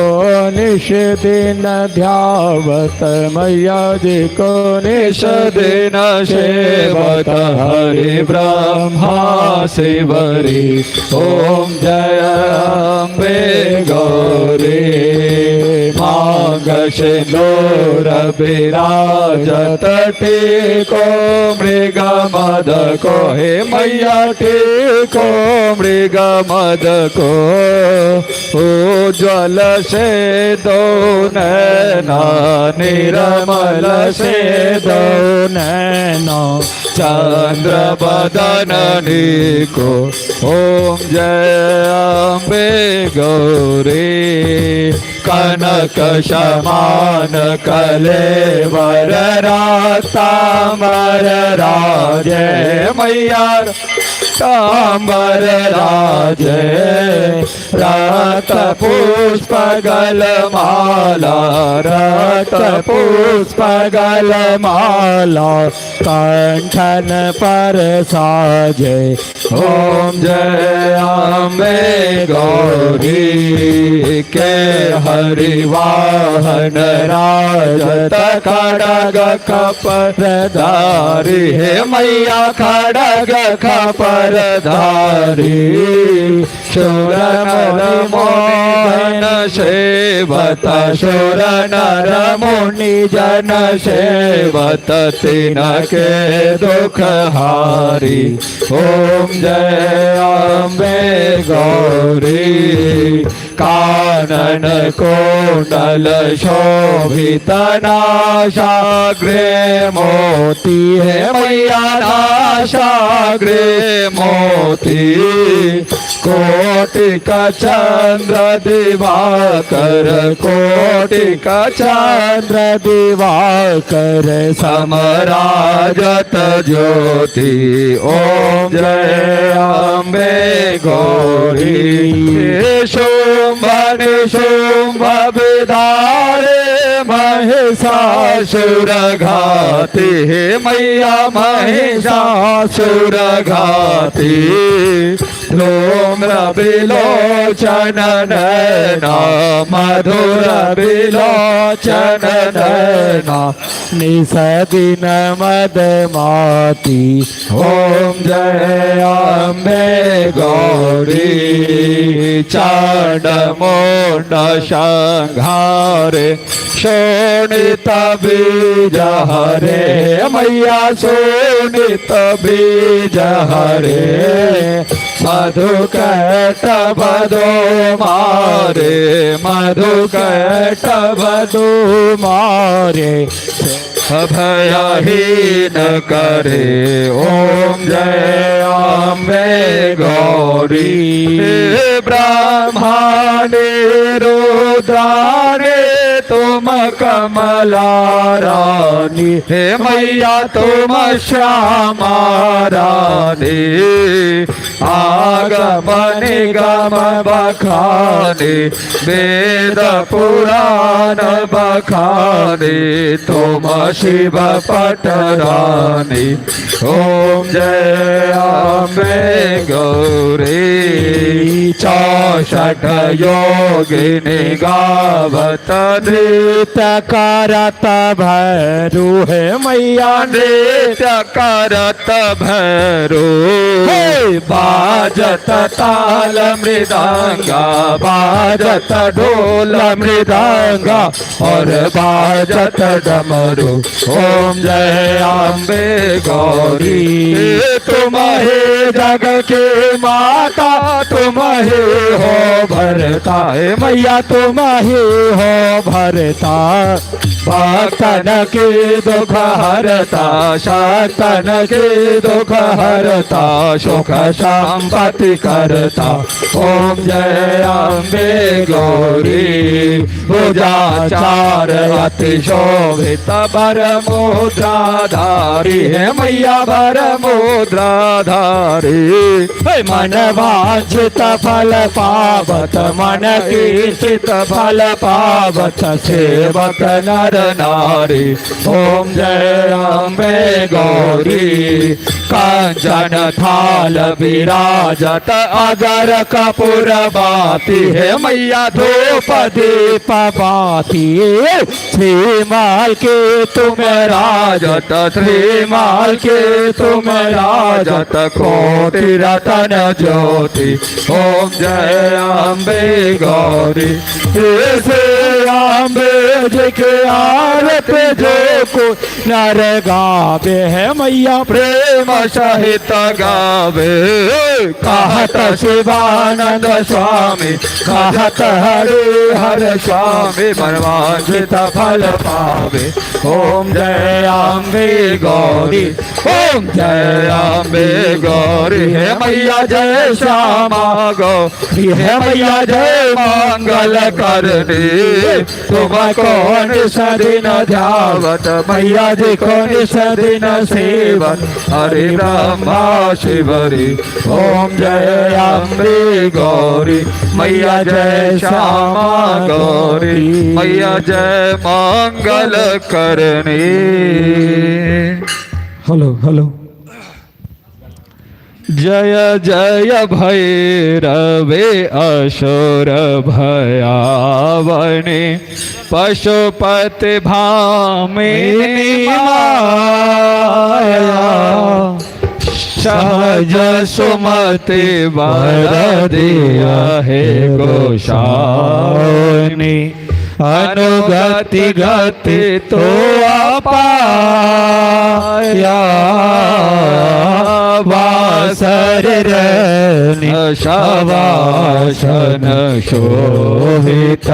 निश दिन ध्यावत मैया जी को निश दिन सेवत हरि ब्रह्मा शिवरी ओम जय अम्बे गौरी मांग सिंदूर विराजत टीको मृग मद को हे मैया टीको मृग मद को उज्ज्वल से दो नैना निर्मल से दो नैना चंद्र बदननी को ओम जय अम्बे गौरी कनक समान कलेवर रातामर राजे मैया कांबर राजे रक्त पुष्प गलमाला रक्त पुष्प गलमाला कंठन पर साजे ओम जय अम्बे गौरी के हरिवाहन राजत खड़ग खपरधारी हे मैया खड़ग खपरधारी शूर नर मोहन सेवत शूर नर मुनि जन सेवत तिनके दुख हारी ओम जय अम्बे गौरी कानन कुंडल शोभित नाशाग्रे मोती है मैया नाशाग्रे मोती कोटिक चंद्र दिवाकर कोटिक चंद्र दिवाकर समराजत ज्योति ओम जय अम्बे गौरी शुंभ निशुंभ विदारे महिषासुर घाती हे मैया महिषासुर घाती धूम्र विलोचन नैना मधुर विलोचन नैना निसदिन मदमाती ओम जय अम्बे गौरी चांडमुंड संहारे शोणित बीज हरे मैया शोणित बीज हरे मधुकैट बधो मारे मधुकैट बधो मारे अभयहीन करे ओम जय अम्बे गौरी ब्रह्माणे रुद्राणे तुम कमला रानी हे मैया तुम श्यामा रानी आगम निगम बखाने वेद पुराण बखाने तुम शिव पटरानी ओम जय अम्बे गौरी 64 योगिनी गावत नृत्य करत भैरू हे मैया नृत्य करत भैरू बाजत ताल मृदंगा बाजत ढोल मृदंगा और बाजत डमरू ओम जय अम्बे गौरी तुम हे जग के माता तुम हे हो भरता हे मैया तुम ही हो भरता भक्तन के दुख हरता शक्तन के दुख हरता सुख संपत्ति करता ओम जय अम्बे गौरी भुजाचार अति शोभित बर मुद्राधारी है मैया बर मुद्राधारी मन वांछित फल पावत मन कीर्तित फल पावत सेवक नर नारी ओम जय अम्बे गौरी कांचन थाल विराजत अगर कपूर बाती है मैया धूप दीप बाती श्रीमाल के तुम राजत श्रीमाल के तुम राजत कोटि रतन ज्योति ओम जय अम्बे गौरी श्री अम्बे जी के आरत जो को नर गावे है मैया प्रेम सहित गावे कहत शिवानंद स्वामी कहत हरे हर स्वामी मनवांछित फल पावे ओम जय अम्बे गौरी ओम जय अम्बे गौरी है मैया जय श्यामा गौरी है मैया जय मंगल करनी तुमको निस दिन ध्यावत मैया जी को निस दिन सेवत हरे ब्रह्मा शिवरी ओम जय अम्बे गौरी मैया जय श्यामा गौरी मैया जय मंगल करनी। Hello hello. जय जय भैरवे असुर भयावने पशुपति भामिनी माया सहज सुमति वर दिया है गोसानी अनुगति गति तो अपाया वासर शवासन शोभित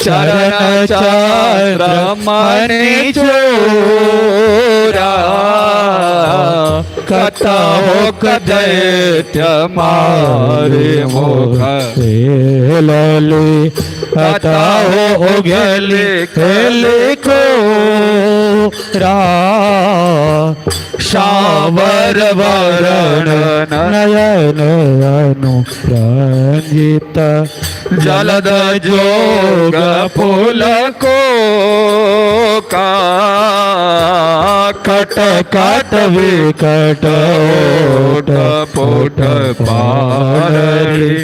चरण चरमणि चूरा कतोक दैत्य मारे मुख लली कतहो उगली खेली को शावर वरण नयन अनुरंजित जलद जोग फूल को का कट कट विकट ओट पोट पारी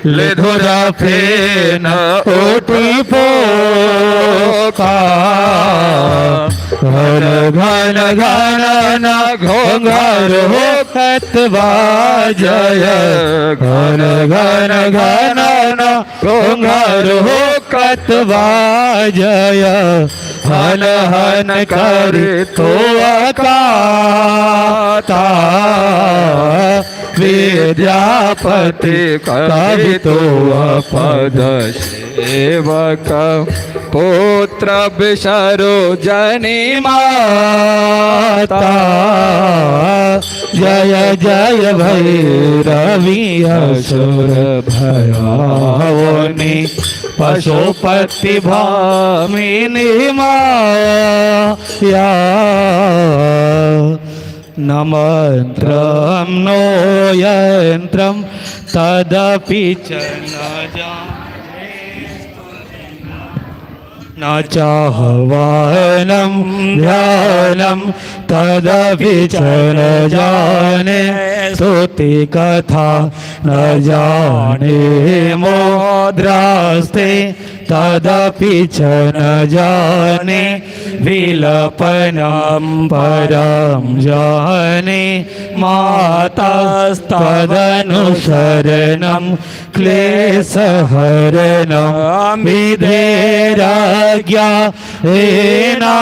ले धुरा फेन ओटी पोका घन घन घन न घोंघर हो कतवा जय घन घन घन न घोंघर हो कतवा जय हन हन कर तो अकाता विद्यापति कवि तो पद सेवक पुत्र विसरो जनी माता जय जय भैरवी असुर भयावनी पशुपति भामिनी माया न मंत्रं नो यंत्रं तदपि च न जाने न चाह्वानं ध्यानं तदपि च न जाने स्तुति कथा न जाने मुद्रास्ते तदपि च न जाने विलपनं परं जाने मातास्तदनुसरणं क्लेशहरणं विधेराज्ञा एना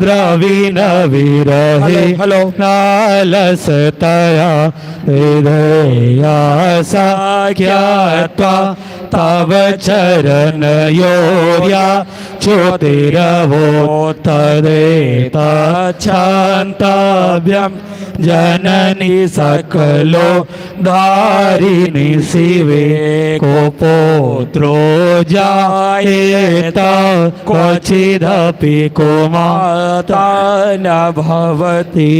द्रविण विरहे नालसतया विधेया साख्यात्वा तव चरण योर्या ज्योतिरवो तदेतच्छान्तव्यं जननी सकलो धारिणी शिवे को पुत्रो जायेत क्वचिदपि को माता न भवति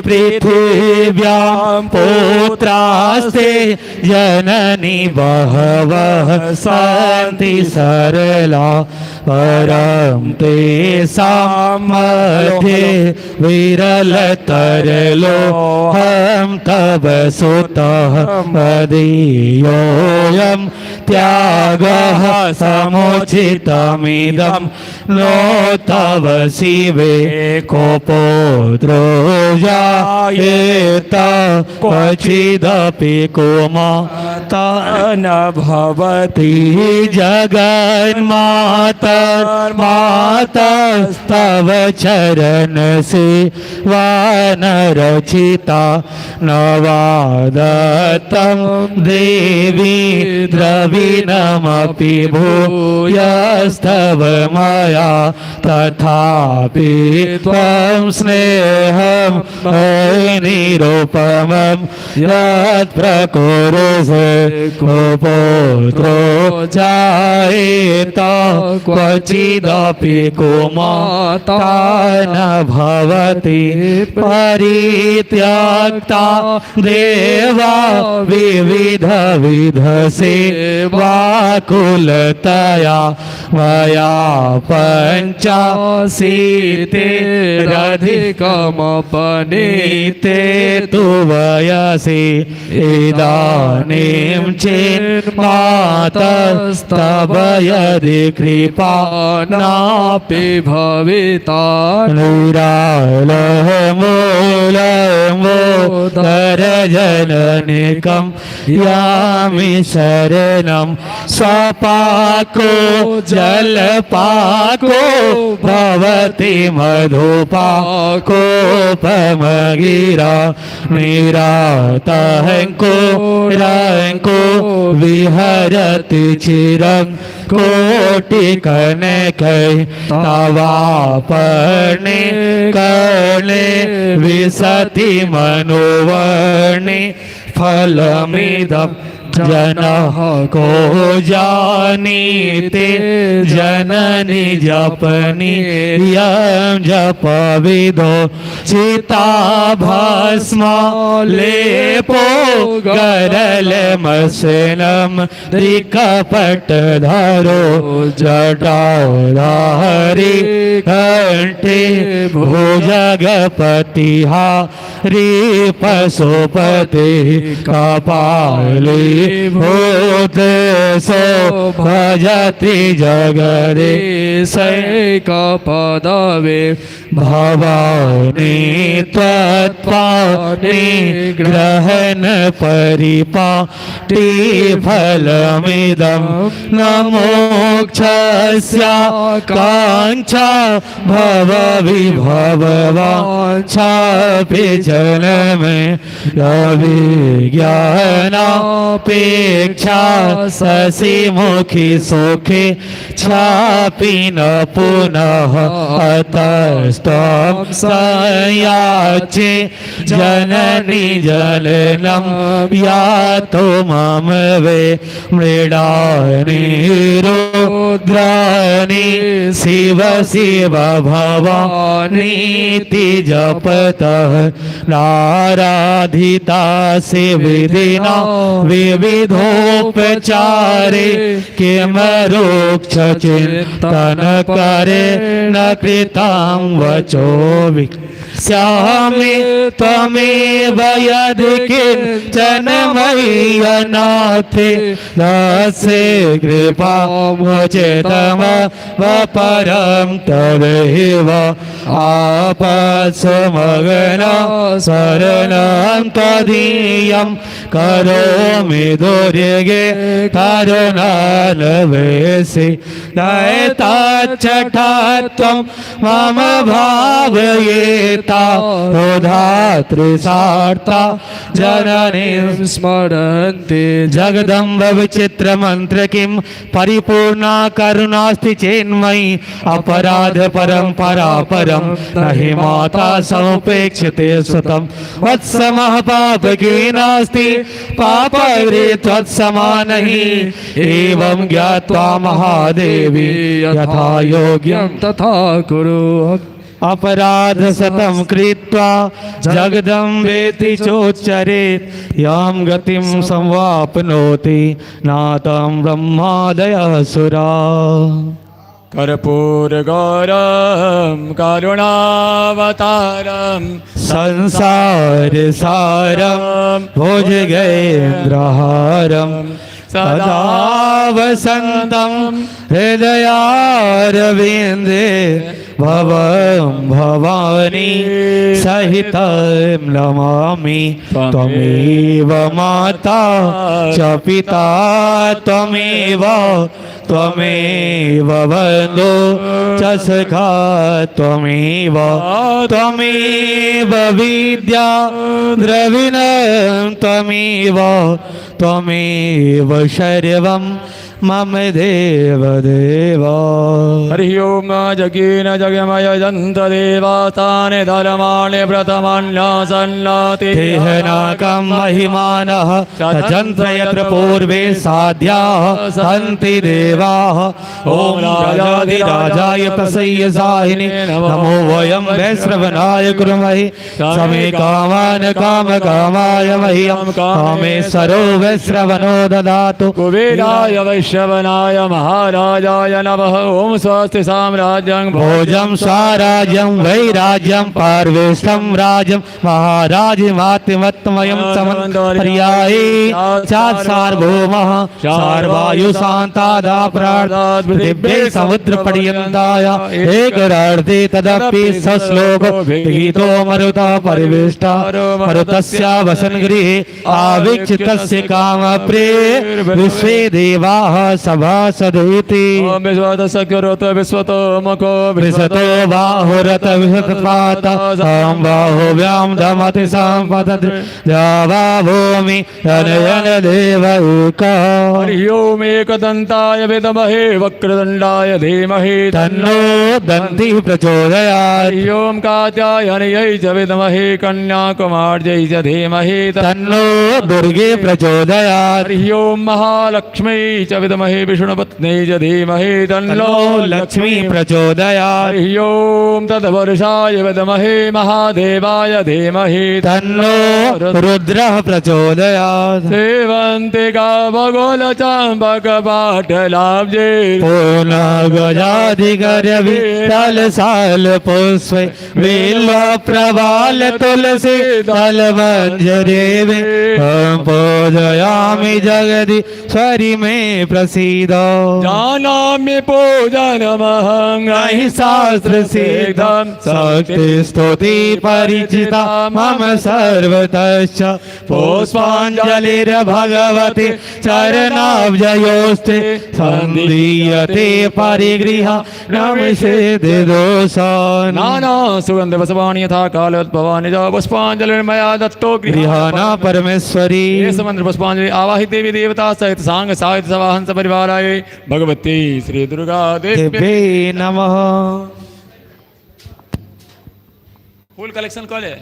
पृथिव्यां पुत्रास्ते जननी बहवः सन्ति सरला परं तेषां मध्ये विरलतरलो हम तव सुतः मदीयोऽयं त्यागः समुचितमिदं नो तव शिवे को पुत्रो जायेत क्वचिदपि को माता न भवति जगन्मातर्मातस्तव चरण सेवा न रचित चिता नवादत्तं देवी द्रविणमपि भूयस्तव मया तथापि त्वं स्नेहं निरुपमं यत् प्रकुरुषे कुपुत्रो जायेत क्वचिदपि कुमाता न भवति परित्यक्ता देवा विविध सेवाकुलतया मया पञ्चाशीतेरधिकमपनीते तु वयसि इदानीं चेन्मातस्तव यदि कृपा नापि भविता निरालमूलमोदरजननिकं यामि शरणं स्वपाको जलपाको भवति मधुपाकोपमगिरा निरातहंको रंको विहरति चिरं कोटिकनकै तवापर्णे कर्णे विसति मनोवर्णे फलमिदं जनः को जानीते जननी जपनी यं जपविदो चिता भस्म लेपो गरलमसनं त्रिकपटधरो जटाधारी कंठे भुजगपतिः पशुपति कपाली भूतेशो भजति जगरे सैकपदवे भवानी त्वत्पाणि ग्रहण परिपाटी फलमिदं न मोक्षस्य काङ्क्षा भवविभववाञ्छापि जनमे अविज्ञानापेक्षा शशिमुखि सुखे छापि न पुनः अतस्त्वं संयाचे जननी जननं यातो मम वे मृडानि रुद्राणि शिव शिव भवानीति जपतः नाराधिता विधिना विविधोपचारे किमरुक्ष चिन्तन करे न कृतां वचो श्यामे त्वमेव यदि किञ्चन मय्यनाथे दासे कृपा मुचितमव परं तदैव आपत्सुमगना शरणं त्वदीयं करोमि दुर्गे करुणालवेसि दयिताच्चटात्वं मम भावयेता धातृसार्था जननीं स्मरन्ति जगदम्ब विचित्रमन्त्र किं परिपूर्णा करुणास्ति चेन्मयि अपराध परम्परा परं नहि माता समुपेक्षते सुतं वत्समः पापकी नास्ति पापहरे त्वत्समानहि एवं ज्ञात्वा महादेवी यथा योग्यं तथा कुरु अपराध शतं कृत्वा जगदम्बेति चोच्चरेत् यां गतिं संवाप्नोति नातं ब्रह्मादयः सुरा कर्पूरगौरं करुणावतारं संसारसारं भुजगेन्द्रहारं सदा वसन्तं हृदयारविन्दे भवं भवानी सहितं नमामि त्वमेव माता च पिता त्वमेव त्वमेव बन्धो च सखा त्वमेव त्वमेव विद्या द्रविणं त्वमेव त्वमेव सर्वं मम देव देव। हरि ओम जगेन जगमय जंत देवातानि धर्माणि व्रतमन्यासन्नाति देहनाकं महिमानः तजन्त्र यत्र पूर्वे साध्याः सन्ति देवाः। ॐ राजाधिराजाय प्रसय्य साहिने नमो वयं वैश्रवणाय कुर्महे समे कामान् कामकामाय मह्यं कामेश्वरो वैश्रवणो ददातु। कुबेराय वैश्रवणाय महाराजाय नमः। ओम स्वस्ति साम्राज्यं भोजं स्वराज्यं वैराज्यं पार्वेष्टं राज्यं महाराजमात्यमत्मयं समन्पर्याये सात् सार्वभौमः सार्वायु शान्तादा प्रार्थात् दिव्ये समुद्रपर्यन्ताय एकरार्धे तदपि सश्लोको विहितो मरुतः परिवेष्टा मरुतस्य वसनगृहे आवीक्षितस्य कामप्रिये विश्वे देवाः सभासदेति। विश्वतो विश्वतो मको विशतो बाहुरत विशतपात सां बाहुव्यां दमति सम्पतद् जावा भूमि जनयन देव एका। हरि ओम एकदन्ताय विद्महे वक्रतुण्डाय धीमहि तन्नो दन्तिः प्रचोदयात्। हरि ओम कात्यायन्यै च विद्महे कन्याकुमार्यै च धीमहि तन्नो दुर्गे प्रचोदयात्। हरि ओम महालक्ष्मी च विद्महे विष्णुपत्न्यै च धीमहि तन्नो लक्ष्मी प्रचोदयात्। हरि ओम तद्वर्षाय विद्महे महादेवाय धीमहि तन्नो रुद्रः प्रचोदयात्। सेवन्ते गावगोल चाम्बक पाटलाब्जे पूर्णगजाधिकरवितल साल पुष्पे बिल्व प्रवाल तुलसी दल मंजरेवे पूजयामि जगदीश्वरि मे प्रसीद। जानामि पूजनमहं हि शास्त्र सिद्धं शक्ति स्तुति परिचिता मम सर्वतश्च पुष्पाञ्जलिर्भगवति चरणाब्जयोस्ते सन्दीयते परिगृह नमसे दोषान्। नाना सुगंध वसवानि यथा कालोद्भवानि च पुष्पाञ्जलिर्मया दत्तो गृहाणा परमेश्वरी। ये समंद्र पुष्पाञ्जलि आवाहि देवी देवता सहित सांग साहित्य सवाहंस परिवाराय भगवती श्री दुर्गा देवी देवे नमः। फुल कलेक्शन कॉले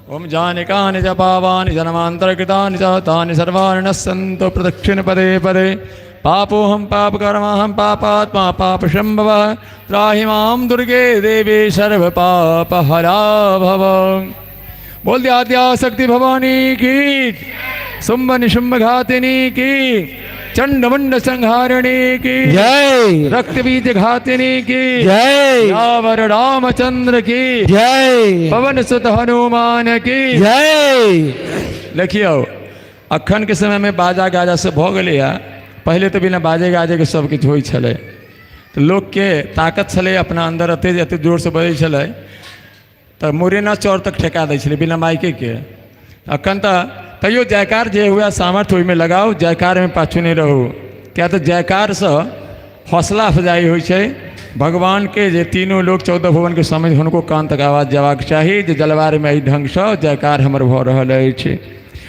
ओम जानिकानि च पावानि जन्मान्तरकृतानि च तानि सर्वाणि नश्यन्तु प्रदक्षिण पदे पदे। पापोऽहं पापकर्माहं पापात्मा पापशम्भवः त्राहि मां दुर्गे देवी सर्वपापहरा भव। बोल दिया आद्या शक्ति भवानी की, शुंभ निशुंभ घातिनी की, चंड मुंड संहारिणी की जय। रक्त बीज घातिनी की जय। रावण रामचंद्र की जय। पवन सुत हनुमान की जय। देखियो अखन के समय में बाजा गाजा सब भ गए। पहले तो बिना बाजे गाजे के सब किछु होइ छले, तो लोग के ताकत छले अपना अंदर एते एते जोर से बजै छले तो मुरेना चौर तक ठेका दै छले बिना माइके के। अखन तो तैयो जयकार जे हुआ सामर्थ्य ओहिमे लगाओ, जयकार में पाछू नहीं रहू। क्या तो जयकार से हौसला अफजाई होइ छै। भगवान के जे तीनों लोग 14 भुवन के समझ हुनको कान तक आवाज जयबाक चाही जे जलवार में एहि ढंग से जयकार हमर भ रहल अछि।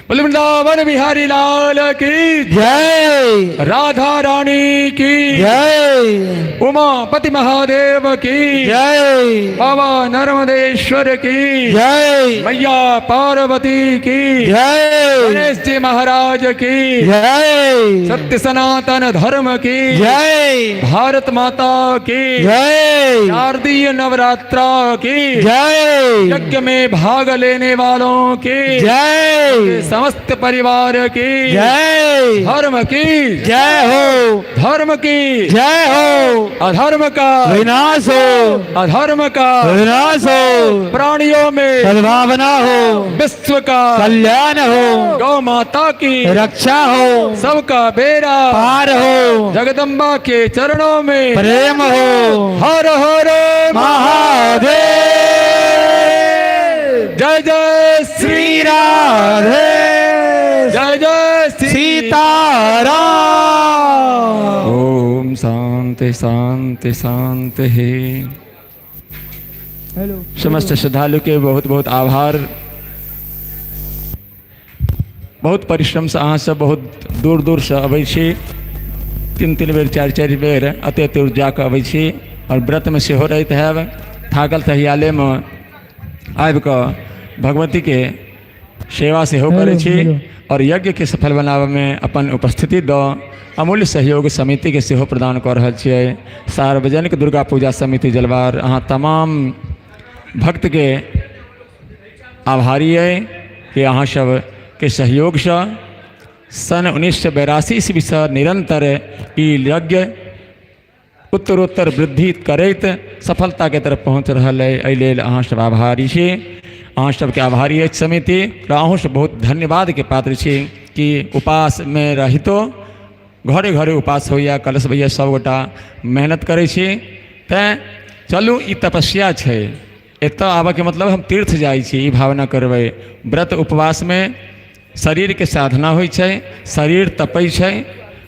बोले वृंदावन बिहारी लाल की जय। राधा रानी की जय। उमापति महादेव की जय। बाबा नर्मदेश्वर की जय। मैया पार्वती की जय। गणेश जी महाराज की जय। सत्य सनातन धर्म की जय। भारत माता की जय। शारदीय नवरात्रा की जय। यज्ञ में भाग लेने वालों की जय। समस्त परिवार की जय। धर्म की जय हो। धर्म की जय हो। अधर्म का विनाश हो। अधर्म का विनाश हो। प्राणियों में सद्भावना हो। विश्व का कल्याण हो। गौ माता की रक्षा हो। सबका बेड़ा पार हो। जगदम्बा के चरणों में प्रेम हो। हर हर महादेव। जय जय श्री राधे। जय जय सीताराम। ओम ओम शांति शांति शांति। हेलो समस्त श्रद्धालु के बहुत बहुत आभार। बहुत परिश्रम से अहाँ सब बहुत दूर दूर से अबै छी, 3 बेर 4 बेर अते दूर जाके अबै छी और व्रत में सेहो रहैत हैब। थाकल तहियाले में आबि कऽ भगवती के सेवा सेहो करै छी और यज्ञ के सफल बनाबे में अपन उपस्थिति दऽ अमूल्य सहयोग समिति के सेहो प्रदान कऽ रहल छियै। सार्वजनिक दुर्गा पूजा समिति जलवार अहाँ तमाम भक्त के आभारी है कि अहाँ सब के सहयोग से सन 1982 ईस्वी से निरंतर ई यज्ञ उत्तरोत्तर वृद्धि करैत सफलता के तरफ पहुँच रहल है। एहि लेल अहाँ सब आभारी छी। अहाँ सबके आभारी अछि समिति और अहूँ सब बहुत धन्यवाद के पात्र छी कि उपास में रहितो घरे घरे उपास होइया, कलश भैया सबगोटा मेहनत करै छी। तैं चलू ई तपस्या छै, एतऽ आबऽ के मतलब हम तीर्थ जाइ छी ई भावना करबै। व्रत उपवास में शरीर के साधना होइ छै, शरीर तपै छै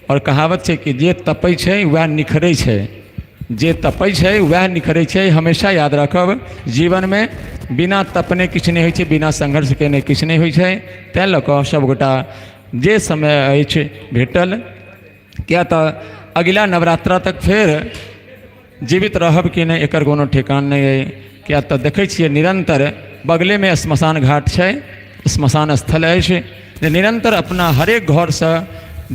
और कहावत छै कि जे तपै छै वह निखरै छै, जे तपै छै वह निखरै छै। हमेशा याद रखब जीवन में बिना तपने किछु नहीं होइ छै, बिना संघर्ष केने किछु नहीं होइ छै। तैं लऽ कऽ सबगोटा जे समय अछि भेटल, किया तऽ अगिला नवरात्रा तक फेर जीवित रहब कि नहीं एकर कोनो ठेकान नहीं है। किया तऽ देखै छियै निरंतर बगले में श्मशान घाट छै, श्मशान स्थल अछि, जे निरंतर अपना हरेक घर से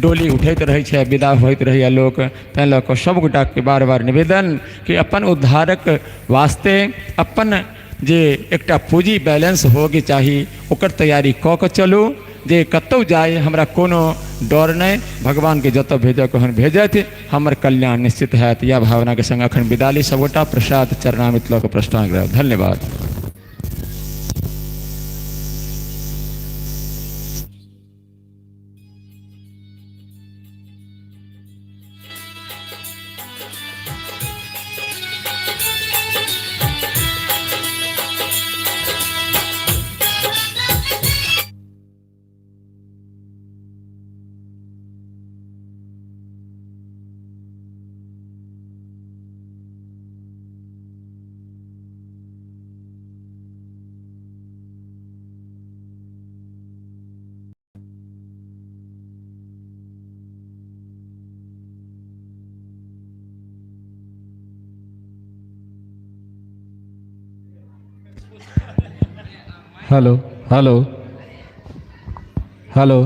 डोली उठैत रहै छै, विदा होइत रहैया लोक। तैं लऽ कऽ सबगोटा के बार बार निवेदन कि अपन उद्धारक वास्ते अपन जे एकटा पूंजी बैलेंस होके चाही ओकर तैयारी कऽ कऽ चलू। जे कतौ जाए हमरा कोनो डर नहीं, भगवान के जतऽ भेजऽ ओहन भेजत, हमर कल्याण निश्चित हैत। यह भावना के संग अखन विदा ली सबगोटा प्रसाद चरणामृत लऽ कऽ प्रस्थान करब। धन्यवाद। हेलो हेलो हेलो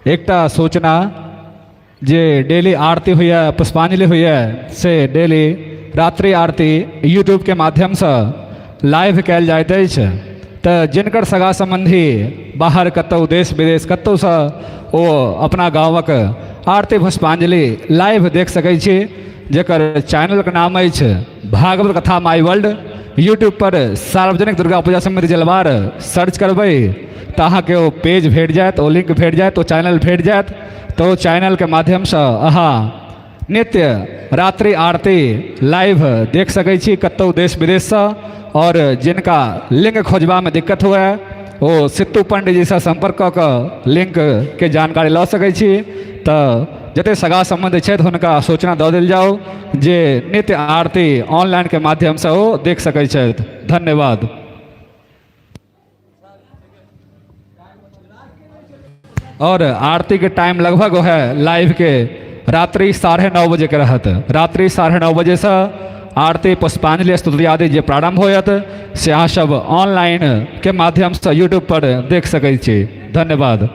एकटा सूचना जे डेली आरती हुई पुष्पांजलि हुई से डेली रात्रि आरती यूट्यूब के माध्यम से लाइव कयल जाइत अछि। तऽ जिनकर सगा संबंधी बाहर कतौ देश विदेश कतौ से ओ अपना गाँवक आरती पुष्पांजलि लाइव देख सकै छी, जेकर चैनल के नाम अछि भागवत कथा माई वर्ल्ड। यूट्यूब पर सार्वजनिक दुर्गा पूजा समिति जलवार सर्च करबै तो अहाँ के वो पेज भेट जायत, वो लिंक भेट जायत, वो चैनल भेट जायत। तो चैनल के माध्यम से अहाँ नित्य रात्रि आरती लाइव देख सकै छी कतौ देश विदेश से। और जिनका लिंक खोजबा में दिक्कत हुए वो सित्तू पंडित जी से संपर्क कऽ कऽ लिंक के जानकारी लऽ सकै छी। तऽ जते सगा संबंधी छथि हुनका सूचना दऽ देल जाओ जे नित्य आरती ऑनलाइन के माध्यम से वो देख सकै छथि। धन्यवाद। और आरती के टाइम लगभग है लाइव के रात्रि 9:30 बजे के रहत। रात्रि 9:30 बजे से आरती पुष्पांजलि स्तुति आदि जे प्रारंभ होयत से अहाँ सब ऑनलाइन के माध्यम से यूट्यूब पर देख सकै छी। धन्यवाद।